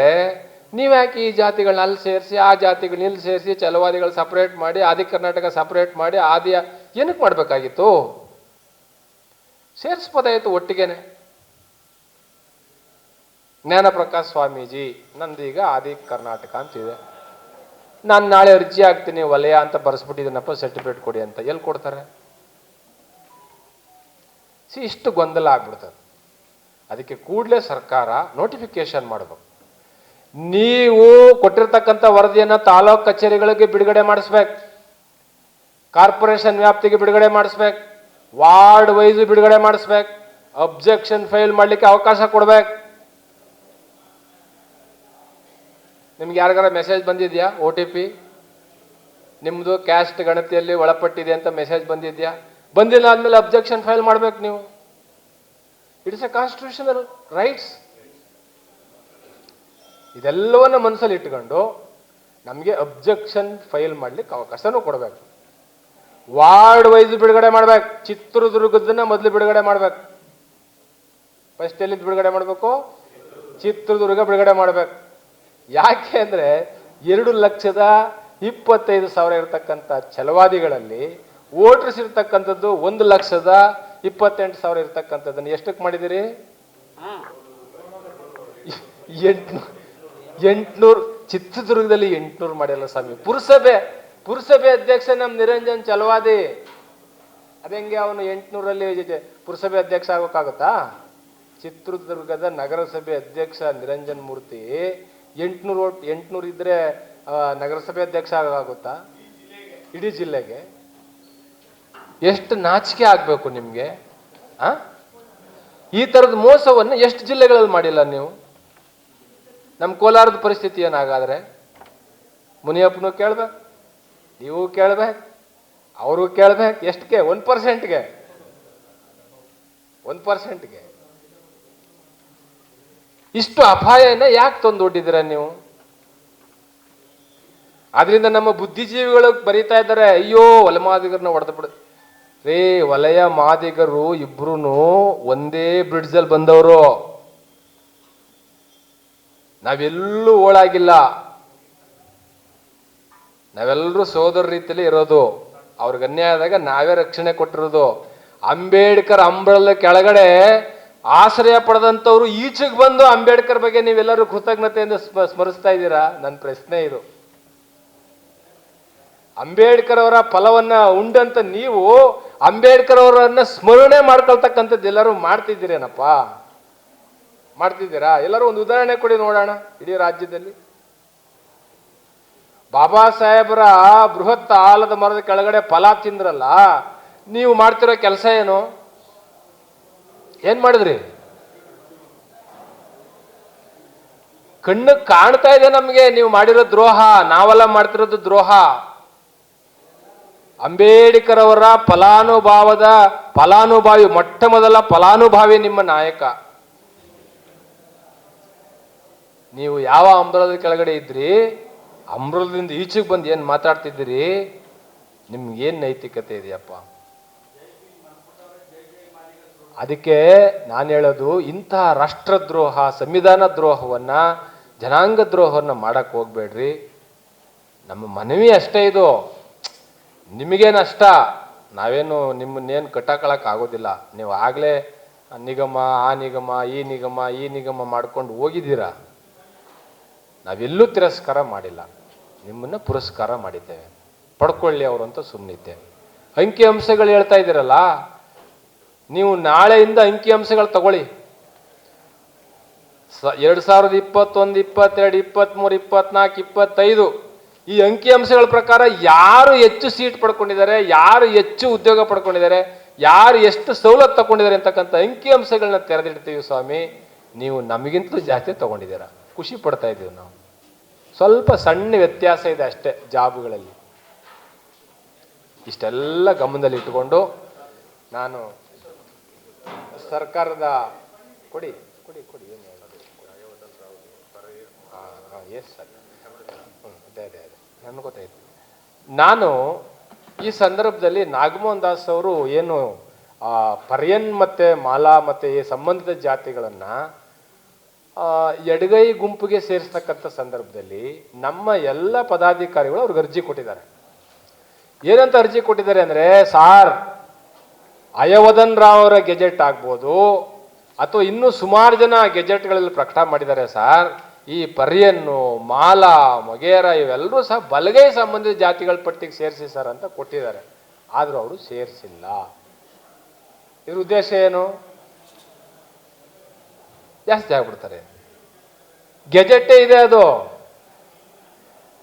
ನೀವ್ಯಾಕೆ ಈ ಜಾತಿಗಳನ್ನ ಅಲ್ಲಿ ಸೇರಿಸಿ, ಆ ಜಾತಿಗಳನ್ನ ಇಲ್ಲಿ ಸೇರಿಸಿ, ಛಲವಾದಿಗಳು ಸಪ್ರೇಟ್ ಮಾಡಿ, ಆದಿ ಕರ್ನಾಟಕ ಸಪ್ರೇಟ್ ಮಾಡಿ, ಆದಿಯ ಏನಕ್ಕೆ ಮಾಡಬೇಕಾಗಿತ್ತು? ಸೇರಿಸ್ಬೋದಾಯಿತು ಒಟ್ಟಿಗೆನೆ. ಜ್ಞಾನಪ್ರಕಾಶ್ ಸ್ವಾಮೀಜಿ ನಂದೀಗ ಆದಿ ಕರ್ನಾಟಕ ಅಂತಿದೆ, ನಾನು ನಾಳೆ ಅರ್ಜಿ ಹಾಕ್ತೀನಿ ವಲಯ ಅಂತ ಬರೆಸ್ಬಿಟ್ಟಿದ್ದೀನಪ್ಪ, ಸರ್ಟಿಫಿಕೇಟ್ ಕೊಡಿ ಅಂತ. ಎಲ್ಲಿ ಕೊಡ್ತಾರೆ? ಇಷ್ಟು ಗೊಂದಲ ಆಗ್ಬಿಡ್ತದೆ. ಅದಕ್ಕೆ ಕೂಡಲೇ ಸರ್ಕಾರ ನೋಟಿಫಿಕೇಶನ್ ಮಾಡಬೇಕು. ನೀವು ಕೊಟ್ಟಿರ್ತಕ್ಕಂಥ ವರದಿಯನ್ನು ತಾಲೂಕು ಕಚೇರಿಗಳಿಗೆ ಬಿಡುಗಡೆ ಮಾಡಿಸ್ಬೇಕು, ಕಾರ್ಪೊರೇಷನ್ ವ್ಯಾಪ್ತಿಗೆ ಬಿಡುಗಡೆ ಮಾಡಿಸ್ಬೇಕು, ವಾರ್ಡ್ ವೈಸ್ ಬಿಡುಗಡೆ ಮಾಡಿಸ್ಬೇಕು, ಅಬ್ಜೆಕ್ಷನ್ ಫೈಲ್ ಮಾಡಲಿಕ್ಕೆ ಅವಕಾಶ ಕೊಡ್ಬೇಕು. ನಿಮ್ಗೆ ಯಾರಿಗಾರ ಮೆಸೇಜ್ ಬಂದಿದೆಯಾ? OTP ನಿಮ್ಮದು ಕ್ಯಾಸ್ಟ್ ಗಣತಿಯಲ್ಲಿ ಒಳಪಟ್ಟಿದೆ ಅಂತ ಮೆಸೇಜ್ ಬಂದಿದೆಯಾ? ಬಂದಿಲ್ಲ ಆದ್ಮೇಲೆ ಅಬ್ಜೆಕ್ಷನ್ ಫೈಲ್ ಮಾಡ್ಬೇಕು ನೀವು. It's a constitutional rights. ಇದೆಲ್ಲವನ್ನ ಮನಸ್ಸಲ್ಲಿ ಇಟ್ಕೊಂಡು ನಮಗೆ ಅಬ್ಜೆಕ್ಷನ್ ಫೈಲ್ ಮಾಡ್ಲಿಕ್ಕೆ ಅವಕಾಶನೂ ಕೊಡಬೇಕು. ವಾರ್ಡ್ ವೈಸ್ ಬಿಡುಗಡೆ ಮಾಡ್ಬೇಕು. ಚಿತ್ರದುರ್ಗದನ್ನ ಮೊದಲು ಬಿಡುಗಡೆ ಮಾಡ್ಬೇಕು. ಫಸ್ಟ್ ಎಲ್ಲಿಂದ ಬಿಡುಗಡೆ ಮಾಡಬೇಕು? ಚಿತ್ರದುರ್ಗ ಬಿಡುಗಡೆ ಮಾಡ್ಬೇಕು. ಯಾಕೆ ಅಂದ್ರೆ 2,25,000 ಇರತಕ್ಕಂಥ ಛಲವಾದಿಗಳಲ್ಲಿ ವೋಟರ್ಸ್ ಇರ್ತಕ್ಕಂಥದ್ದು 1,28,000 ಇರ್ತಕ್ಕಂಥದ್ದನ್ನು ಎಷ್ಟಕ್ಕೆ ಮಾಡಿದಿರಿ? 800. ಚಿತ್ರದುರ್ಗದಲ್ಲಿ 800 ಮಾಡಿಲ್ಲ ಸ್ವಾಮಿ. ಪುರಸಭೆ ಅಧ್ಯಕ್ಷ ನಮ್ಮ ನಿರಂಜನ್ ಛಲವಾದಿ. ಅದೆಂಗೆ ಅವನು 800ರಲ್ಲಿ ಪುರಸಭೆ ಅಧ್ಯಕ್ಷ ಆಗೋಕ್ಕಾಗುತ್ತಾ? ಚಿತ್ರದುರ್ಗದ ನಗರಸಭೆ ಅಧ್ಯಕ್ಷ ನಿರಂಜನ್ ಮೂರ್ತಿ 800 ಇದ್ರೆ ನಗರಸಭೆ ಅಧ್ಯಕ್ಷ ಆಗೋಕ್ಕಾಗುತ್ತಾ? ಇಡೀ ಜಿಲ್ಲೆಗೆ ಎಷ್ಟು ನಾಚಿಕೆ ಆಗ್ಬೇಕು ನಿಮ್ಗೆ? ಈ ತರದ ಮೋಸವನ್ನು ಎಷ್ಟು ಜಿಲ್ಲೆಗಳಲ್ಲಿ ಮಾಡಿಲ್ಲ ನೀವು? ನಮ್ಮ ಕೋಲಾರದ ಪರಿಸ್ಥಿತಿ ಏನಾಗಾದ್ರೆ ಮುನಿಯಪ್ಪನು ಕೇಳ್ಬೇಕು, ನೀವು ಕೇಳ್ಬೇಕು, ಅವರು ಕೇಳ್ಬೇಕು. ಎಷ್ಟಕ್ಕೆ? 1%ಗೆ 1%ಗೆ ಇಷ್ಟು ಅಪಾಯನ ಯಾಕೆ ತಂದೊಡ್ಡಿದ್ದೀರ ನೀವು? ಆದ್ರಿಂದ ನಮ್ಮ ಬುದ್ಧಿಜೀವಿಗಳು ಬರೀತಾ ಇದ್ದಾರೆ, ಅಯ್ಯೋ ವಲಯ ಮಾದಿಗರನ್ನ ಹೊಡೆದು ಬಿಡ ರೇ. ವಲಯ ಮಾದಿಗರು ಇಬ್ರು ಒಂದೇ ಬ್ರಿಡ್ಜ್ ಅಲ್ಲಿ ಬಂದವರು, ನಾವೆಲ್ಲೂ ಓಳಾಗಿಲ್ಲ, ನಾವೆಲ್ಲರೂ ಸೋದರ ರೀತಿಯಲ್ಲಿ ಇರೋದು. ಅವ್ರಿಗೆ ಅನ್ಯಾಯ ಆದಾಗ ನಾವೇ ರಕ್ಷಣೆ ಕೊಟ್ಟಿರೋದು. ಅಂಬೇಡ್ಕರ್ ಅಂಬ್ರೆಲ್ಲ ಕೆಳಗಡೆ ಆಶ್ರಯ ಪಡೆದಂಥವ್ರು ಈಚೆಗೆ ಬಂದು ಅಂಬೇಡ್ಕರ್ ಬಗ್ಗೆ ನೀವೆಲ್ಲರೂ ಕೃತಜ್ಞತೆಯಿಂದ ಸ್ಮರಿಸ್ತಾ ಇದ್ದೀರಾ? ನನ್ನ ಪ್ರಶ್ನೆ ಇದು. ಅಂಬೇಡ್ಕರ್ ಅವರ ಫಲವನ್ನ ಉಂಡಂತ ನೀವು ಅಂಬೇಡ್ಕರ್ ಅವರನ್ನ ಸ್ಮರಣೆ ಮಾಡ್ಕೊಳ್ತಕ್ಕಂಥದ್ದು ಎಲ್ಲರೂ ಮಾಡ್ತಿದ್ದೀರೇನಪ್ಪ? ಮಾಡ್ತಿದ್ದೀರಾ? ಎಲ್ಲರೂ ಒಂದು ಉದಾಹರಣೆ ಕೊಡಿ ನೋಡೋಣ. ಇಡೀ ರಾಜ್ಯದಲ್ಲಿ ಬಾಬಾ ಸಾಹೇಬರ ಬೃಹತ್ ಆಲದ ಮರದ ಕೆಳಗಡೆ ಫಲ ತಿಂದ್ರಲ್ಲ, ನೀವು ಮಾಡ್ತಿರೋ ಕೆಲಸ ಏನು? ಏನ್ ಮಾಡಿದ್ರಿ? ಕಣ್ಣು ಕಾಣ್ತಾ ಇದೆ ನಮ್ಗೆ ನೀವು ಮಾಡಿರೋ ದ್ರೋಹ. ನಾವೆಲ್ಲ ಮಾಡ್ತಿರೋದು ದ್ರೋಹ. ಅಂಬೇಡ್ಕರ್ ಅವರ ಫಲಾನುಭವಿ, ಮೊಟ್ಟ ಮೊದಲ ಫಲಾನುಭವಿ ನಿಮ್ಮ ನಾಯಕ. ನೀವು ಯಾವ ಅಂಬ್ರಲದ ಕೆಳಗಡೆ ಇದ್ರಿ? ಅಂಬ್ರಲದಿಂದ ಈಚೆಗೆ ಬಂದು ಏನ್ ಮಾತಾಡ್ತಿದ್ದೀರಿ? ನಿಮ್ಗೇನ್ ನೈತಿಕತೆ ಇದೆಯಪ್ಪ? ಅದಕ್ಕೆ ನಾನು ಹೇಳೋದು, ಇಂತಹ ರಾಷ್ಟ್ರದ್ರೋಹ, ಸಂವಿಧಾನ ದ್ರೋಹವನ್ನ, ಜನಾಂಗ ದ್ರೋಹವನ್ನ ಮಾಡಕ್ ಹೋಗ್ಬೇಡ್ರಿ. ನಮ್ಮ ಮನವಿ ಅಷ್ಟೇ ಇದು. ನಿಮಗೇನು ಅಷ್ಟ, ನಾವೇನು ನಿಮ್ಮನ್ನೇನು ಕಟ್ಟಾಕೊಳ್ಳಕ್ ಆಗೋದಿಲ್ಲ. ನೀವು ಆಗ್ಲೇ ನಿಗಮ, ಆ ನಿಗಮ, ಈ ನಿಗಮ ಮಾಡ್ಕೊಂಡು ಹೋಗಿದ್ದೀರಾ. ನಾವೆಲ್ಲೂ ತಿರಸ್ಕಾರ ಮಾಡಿಲ್ಲ, ನಿಮ್ಮನ್ನ ಪುರಸ್ಕಾರ ಮಾಡಿದ್ದೇವೆ. ಪಡ್ಕೊಳ್ಳಿ ಅವರು ಅಂತ ಸುಮ್ಮನಿದ್ದೆ. ಅಂಕಿ ಅಂಶಗಳು ಹೇಳ್ತಾ ಇದ್ದೀರಲ್ಲ, ನೀವು ನಾಳೆಯಿಂದ ಅಂಕಿ ಅಂಶಗಳು ತಗೊಳ್ಳಿ. 2021, 22, 23, 24, 25 ಈ ಅಂಕಿ ಅಂಶಗಳ ಪ್ರಕಾರ ಯಾರು ಹೆಚ್ಚು ಸೀಟ್ ಪಡ್ಕೊಂಡಿದ್ದಾರೆ, ಯಾರು ಹೆಚ್ಚು ಉದ್ಯೋಗ ಪಡ್ಕೊಂಡಿದ್ದಾರೆ, ಯಾರು ಎಷ್ಟು ಸವಲತ್ತು ತಗೊಂಡಿದ್ದಾರೆ ಅಂತಕ್ಕಂಥ ಅಂಕಿ ಅಂಶಗಳನ್ನ ತೆರೆದಿಡ್ತೀವಿ ಸ್ವಾಮಿ. ನೀವು ನಮಗಿಂತಲೂ ಜಾಸ್ತಿ ತಗೊಂಡಿದ್ದೀರಾ, ಖುಷಿ ಪಡ್ತಾ ಇದ್ದೀವಿ ನಾವು. ಸ್ವಲ್ಪ ಸಣ್ಣ ವ್ಯತ್ಯಾಸ ಇದೆ ಅಷ್ಟೇ ಜಾಬ್ಗಳಲ್ಲಿ. ಇಷ್ಟೆಲ್ಲ ಗಮನದಲ್ಲಿ ಇಟ್ಟುಕೊಂಡು ನಾನು ಸರ್ಕಾರದ ಕೊಡಿ ಕೊಡಿ ಕೊಡಿ ಏನು ಹೇಳೋದು? ಎಸ್ ಸರ್, ಅದೇ ಅದೇ ಅದೇ ನನಗೆ ಗೊತ್ತಾಯ್ತು. ನಾನು ಈ ಸಂದರ್ಭದಲ್ಲಿ ನಾಗಮೋಹನ್ ದಾಸ್ ಅವರು ಏನು ಪರ್ಯನ್ ಮತ್ತು ಮಾಲಾ ಮತ್ತು ಈ ಸಂಬಂಧಿತ ಜಾತಿಗಳನ್ನು ಎಡಗೈ ಗುಂಪಿಗೆ ಸೇರಿಸ್ತಕ್ಕಂಥ ಸಂದರ್ಭದಲ್ಲಿ ನಮ್ಮ ಎಲ್ಲ ಪದಾಧಿಕಾರಿಗಳು ಅವ್ರಿಗೆ ಅರ್ಜಿ ಕೊಟ್ಟಿದ್ದಾರೆ. ಏನಂತ ಅರ್ಜಿ ಕೊಟ್ಟಿದ್ದಾರೆ ಅಂದರೆ, ಸಾರ್ ಅಯವಧನ್ ರಾವ್ ಅವರ ಗೆಜೆಟ್ ಆಗ್ಬೋದು ಅಥವಾ ಇನ್ನೂ ಸುಮಾರು ಜನ ಗೆಜೆಟ್ಗಳಲ್ಲಿ ಪ್ರಕಟ ಮಾಡಿದ್ದಾರೆ ಸರ್. ಈ ಪರ್ಯನ್ನು, ಮಾಲಾ, ಮೊಗೇರ ಇವೆಲ್ಲರೂ ಸಹ ಬಲಗೈ ಸಂಬಂಧಿತ ಜಾತಿಗಳ ಪಟ್ಟಿಗೆ ಸೇರಿಸಿ ಸರ್ ಅಂತ ಕೊಟ್ಟಿದ್ದಾರೆ. ಆದರೂ ಅವರು ಸೇರಿಸಿಲ್ಲ. ಇದ್ರ ಉದ್ದೇಶ ಏನು? ಜಾಸ್ತಿ ಆಗ್ಬಿಡ್ತಾರೆ. ಗೆಜೆಟ್ಟೇ ಇದೆ ಅದು.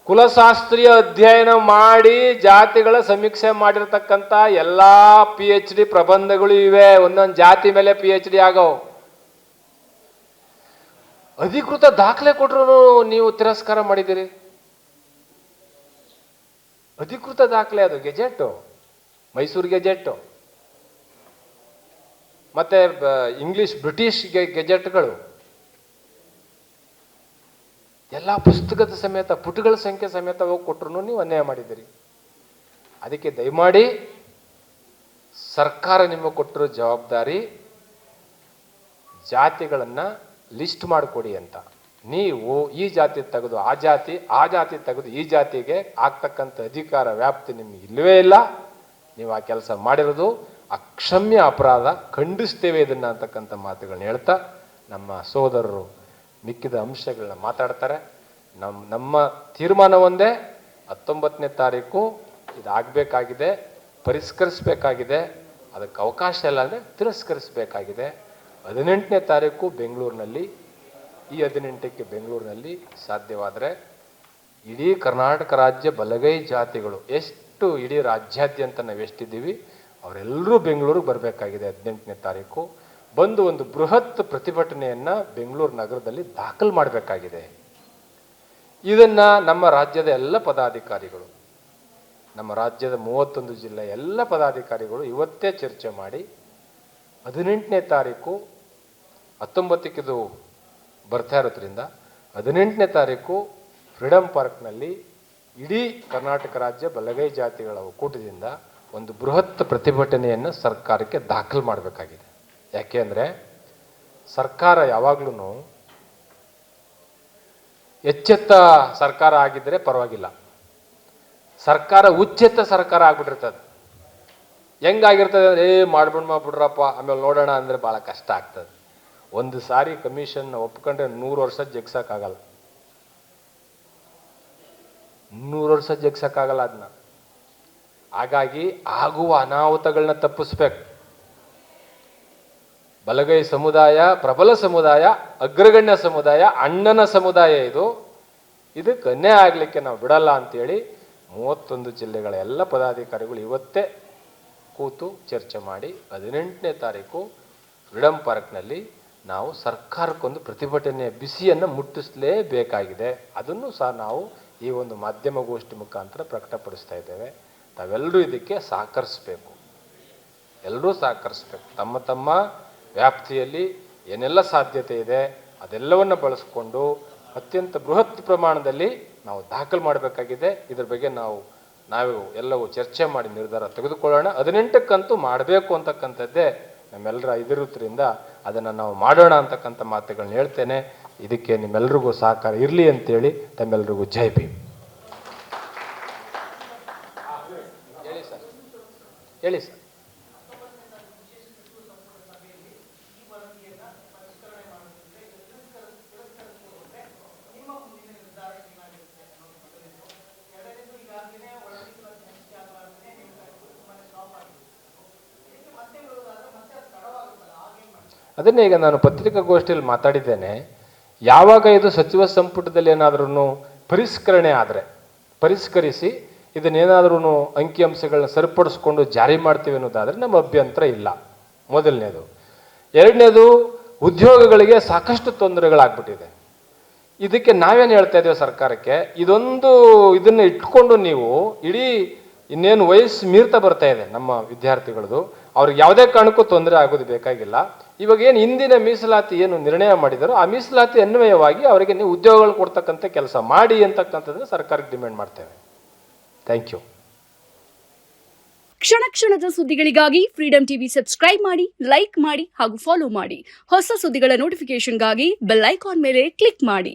ಕುಲಶಾಸ್ತ್ರೀಯ ಅಧ್ಯಯನ ಮಾಡಿ ಜಾತಿಗಳ ಸಮೀಕ್ಷೆ ಮಾಡಿರ್ತಕ್ಕಂಥ ಎಲ್ಲಾ PhD ಪ್ರಬಂಧಗಳು ಇವೆ. ಒಂದೊಂದು ಜಾತಿ ಮೇಲೆ PhD ಆಗವು. ಅಧಿಕೃತ ದಾಖಲೆ ಕೊಟ್ಟರು ನೀವು ತಿರಸ್ಕಾರ ಮಾಡಿದ್ದೀರಿ. ಅಧಿಕೃತ ದಾಖಲೆ ಅದು, ಗೆಜೆಟ್, ಮೈಸೂರು ಗೆಜೆಟ್ ಮತ್ತೆ ಇಂಗ್ಲಿಷ್ ಬ್ರಿಟಿಷ್ ಗೆಜೆಟ್ಗಳು ಎಲ್ಲ ಪುಸ್ತಕದ ಸಮೇತ, ಪುಟಗಳ ಸಂಖ್ಯೆ ಸಮೇತ ಹೋಗಿ ಕೊಟ್ಟರು ನೀವು ಅನ್ಯಾಯ ಮಾಡಿದ್ದೀರಿ. ಅದಕ್ಕೆ ದಯಮಾಡಿ ಸರ್ಕಾರ ನಿಮಗೆ ಕೊಟ್ಟಿರೋ ಜವಾಬ್ದಾರಿ ಜಾತಿಗಳನ್ನು ಲಿಸ್ಟ್ ಮಾಡಿಕೊಡಿ ಅಂತ. ನೀವು ಈ ಜಾತಿ ತೆಗೆದು ಆ ಜಾತಿ ತೆಗೆದು ಈ ಜಾತಿಗೆ ಆಗ್ತಕ್ಕಂಥ ಅಧಿಕಾರ ವ್ಯಾಪ್ತಿ ನಿಮಗೆ ಇಲ್ಲವೇ ಇಲ್ಲ. ನೀವು ಆ ಕೆಲಸ ಮಾಡಿರೋದು ಅಕ್ಷಮ್ಯ ಅಪರಾಧ, ಖಂಡಿಸ್ತೇವೆ ಇದನ್ನು ಅಂತಕ್ಕಂಥ ಮಾತುಗಳನ್ನ ಹೇಳ್ತಾ ನಮ್ಮ ಸೋದರರು ಮಿಕ್ಕಿದ ಅಂಶಗಳನ್ನ ಮಾತಾಡ್ತಾರೆ. ನಮ್ಮ ತೀರ್ಮಾನ ಒಂದೇ, 19ನೇ ತಾರೀಕು ಇದಾಗಬೇಕಾಗಿದೆ, ಪರಿಷ್ಕರಿಸಬೇಕಾಗಿದೆ. ಅದಕ್ಕೆ ಅವಕಾಶ ಇಲ್ಲ ಅಂದರೆ ತಿರಸ್ಕರಿಸಬೇಕಾಗಿದೆ. 18ನೇ ತಾರೀಕು ಬೆಂಗಳೂರಿನಲ್ಲಿ, ಈ 18ಕ್ಕೆ ಬೆಂಗಳೂರಿನಲ್ಲಿ ಸಾಧ್ಯವಾದರೆ ಇಡೀ ಕರ್ನಾಟಕ ರಾಜ್ಯ ಬಲಗೈ ಜಾತಿಗಳು ಎಷ್ಟು ಇಡೀ ರಾಜ್ಯಾದ್ಯಂತ ನಾವು ಎಷ್ಟಿದ್ದೀವಿ ಅವರೆಲ್ಲರೂ ಬೆಂಗಳೂರಿಗೆ ಬರಬೇಕಾಗಿದೆ. 18ನೇ ತಾರೀಕು ಬಂದು ಒಂದು ಬೃಹತ್ ಪ್ರತಿಭಟನೆಯನ್ನು ಬೆಂಗಳೂರು ನಗರದಲ್ಲಿ ದಾಖಲು ಮಾಡಬೇಕಾಗಿದೆ. ಇದನ್ನು ನಮ್ಮ ರಾಜ್ಯದ ಎಲ್ಲ ಪದಾಧಿಕಾರಿಗಳು, ನಮ್ಮ ರಾಜ್ಯದ 31 ಜಿಲ್ಲೆಯ ಎಲ್ಲ ಪದಾಧಿಕಾರಿಗಳು ಇವತ್ತೇ ಚರ್ಚೆ ಮಾಡಿ 18ನೇ ತಾರೀಕು 19ಕ್ಕೆ ಬರ್ತಾ ಇರೋದ್ರಿಂದ 18ನೇ ತಾರೀಕು ಫ್ರೀಡಂ ಪಾರ್ಕ್ನಲ್ಲಿ ಇಡೀ ಕರ್ನಾಟಕ ರಾಜ್ಯ ಬಲಗೈ ಜಾತಿಗಳ ಒಕ್ಕೂಟದಿಂದ ಒಂದು ಬೃಹತ್ ಪ್ರತಿಭಟನೆಯನ್ನು ಸರ್ಕಾರಕ್ಕೆ ದಾಖಲು ಮಾಡಬೇಕಾಗಿದೆ. ಯಾಕೆ ಅಂದರೆ ಸರ್ಕಾರ ಯಾವಾಗಲೂ ಎಚ್ಚೆತ್ತ ಸರ್ಕಾರ ಆಗಿದ್ದರೆ ಪರವಾಗಿಲ್ಲ, ಸರ್ಕಾರ ಉಚ್ಚೆತ್ತ ಸರ್ಕಾರ ಆಗ್ಬಿಟ್ಟಿರ್ತದೆ. ಹೆಂಗಾಗಿರ್ತದೆ ಅಂದರೆ ಮಾಡ್ಬಿಡ್ರಪ್ಪ ಆಮೇಲೆ ನೋಡೋಣ ಅಂದರೆ ಭಾಳ ಕಷ್ಟ ಆಗ್ತದೆ. ಒಂದು ಸಾರಿ ಕಮಿಷನ್ ಒಪ್ಕೊಂಡ್ರೆ 100 ವರ್ಷ ಜಗ್ಸಕ್ಕಾಗಲ್ಲ, 100 ವರ್ಷ ಜಗ್ಸಕ್ಕಾಗಲ್ಲ ಅದನ್ನ. ಹಾಗಾಗಿ ಆಗುವ ಅನಾಹುತಗಳನ್ನ ತಪ್ಪಿಸ್ಬೇಕು. ಬಲಗೈ ಸಮುದಾಯ ಪ್ರಬಲ ಸಮುದಾಯ, ಅಗ್ರಗಣ್ಯ ಸಮುದಾಯ, ಅಣ್ಣನ ಸಮುದಾಯ ಇದಕ್ಕೆ ಅನ್ಯಾಯ ಆಗಲಿಕ್ಕೆ ನಾವು ಬಿಡಲ್ಲ ಅಂತೇಳಿ 31 ಜಿಲ್ಲೆಗಳ ಎಲ್ಲ ಪದಾಧಿಕಾರಿಗಳು ಇವತ್ತೇ ಕೂತು ಚರ್ಚೆ ಮಾಡಿ 18ನೇ ತಾರೀಕು ಫ್ರೀಡಂ ಪಾರ್ಕ್ನಲ್ಲಿ ನಾವು ಸರ್ಕಾರಕ್ಕೊಂದು ಪ್ರತಿಭಟನೆಯ ಬಿಸಿಯನ್ನು ಮುಟ್ಟಿಸಲೇಬೇಕಾಗಿದೆ. ಅದನ್ನು ಸಹ ನಾವು ಈ ಒಂದು ಮಾಧ್ಯಮಗೋಷ್ಠಿ ಮುಖಾಂತರ ಪ್ರಕಟಪಡಿಸ್ತಾ ಇದ್ದೇವೆ. ತಾವೆಲ್ಲರೂ ಇದಕ್ಕೆ ಸಹಕರಿಸಬೇಕು, ಎಲ್ಲರೂ ಸಹಕರಿಸಬೇಕು. ತಮ್ಮ ತಮ್ಮ ವ್ಯಾಪ್ತಿಯಲ್ಲಿ ಏನೆಲ್ಲ ಸಾಧ್ಯತೆ ಇದೆ ಅದೆಲ್ಲವನ್ನು ಬಳಸಿಕೊಂಡು ಅತ್ಯಂತ ಬೃಹತ್ ಪ್ರಮಾಣದಲ್ಲಿ ನಾವು ದಾಖಲು ಮಾಡಬೇಕಾಗಿದೆ. ಇದ್ರ ಬಗ್ಗೆ ನಾವು ಎಲ್ಲವೂ ಚರ್ಚೆ ಮಾಡಿ ನಿರ್ಧಾರ ತೆಗೆದುಕೊಳ್ಳೋಣ. 18ಕ್ಕಂತೂ ಮಾಡಬೇಕು ಅಂತಕ್ಕಂಥದ್ದೇ ನಮ್ಮೆಲ್ಲರ ಇದಿರುತ್ತರಿಂದ ಅದನ್ನು ನಾವು ಮಾಡೋಣ ಅಂತಕ್ಕಂಥ ಮಾತುಗಳನ್ನ ಹೇಳ್ತೇನೆ. ಇದಕ್ಕೆ ನಿಮ್ಮೆಲ್ಲರಿಗೂ ಸಹಕಾರ ಇರಲಿ ಅಂತೇಳಿ ತಮ್ಮೆಲ್ಲರಿಗೂ ಜೈ ಭೀಮ್. ಹೇಳಿ ಸರ್. ಅದನ್ನೇ ಈಗ ನಾನು ಪತ್ರಿಕಾಗೋಷ್ಠಿಯಲ್ಲಿ ಮಾತಾಡಿದ್ದೇನೆ. ಯಾವಾಗ ಇದು ಸಚಿವ ಸಂಪುಟದಲ್ಲಿ ಏನಾದ್ರೂ ಪರಿಷ್ಕರಣೆ ಆದರೆ, ಪರಿಷ್ಕರಿಸಿ ಇದನ್ನೇನಾದ್ರೂ ಅಂಕಿಅಂಶಗಳನ್ನ ಸರಿಪಡಿಸ್ಕೊಂಡು ಜಾರಿ ಮಾಡ್ತೀವಿ ಅನ್ನೋದಾದರೆ ನಮ್ಮ ಅಭ್ಯಂತರ ಇಲ್ಲ. ಮೊದಲನೇದು. ಎರಡನೇದು, ಉದ್ಯೋಗಗಳಿಗೆ ಸಾಕಷ್ಟು ತೊಂದರೆಗಳಾಗ್ಬಿಟ್ಟಿದೆ. ಇದಕ್ಕೆ ನಾವೇನು ಹೇಳ್ತಾ ಇದ್ದೇವೆ ಸರ್ಕಾರಕ್ಕೆ, ಇದನ್ನು ಇಟ್ಕೊಂಡು ನೀವು ಇಡೀ ಇನ್ನೇನು ವಯಸ್ಸು ಮೀರ್ತಾ ಬರ್ತಾ ಇದೆ ನಮ್ಮ ವಿದ್ಯಾರ್ಥಿಗಳದು, ಅವ್ರಿಗೆ ಯಾವುದೇ ಕಾರಣಕ್ಕೂ ತೊಂದರೆ ಆಗೋದು ಬೇಕಾಗಿಲ್ಲ. ಇವಾಗ ಏನು ಹಿಂದಿನ ಮೀಸಲಾತಿ ಏನು ನಿರ್ಣಯ ಮಾಡಿದಾರೋ ಆ ಮೀಸಲಾತಿ ಅನ್ವಯವಾಗಿ ಅವರಿಗೆ ನೀವು ಉದ್ಯೋಗಗಳು ಕೊಡ್ತಕ್ಕಂಥ ಕೆಲಸ ಮಾಡಿ ಅಂತಕ್ಕಂಥದ್ದನ್ನು ಸರ್ಕಾರಕ್ಕೆ ಡಿಮ್ಯಾಂಡ್ ಮಾಡ್ತೇವೆ. Thank you. ಕ್ಷಣ ಕ್ಷಣದ ಸುದ್ದಿಗಳಿಗಾಗಿ ಫ್ರೀಡಂ ಟಿವಿ ಸಬ್ಸ್ಕ್ರೈಬ್ ಮಾಡಿ, ಲೈಕ್ ಮಾಡಿ ಹಾಗೂ ಫಾಲೋ ಮಾಡಿ. ಹೊಸ ಸುದ್ದಿಗಳ ನೋಟಿಫಿಕೇಶನ್ಗಾಗಿ ಬೆಲ್ ಐಕಾನ್ ಮೇಲೆ ಕ್ಲಿಕ್ ಮಾಡಿ.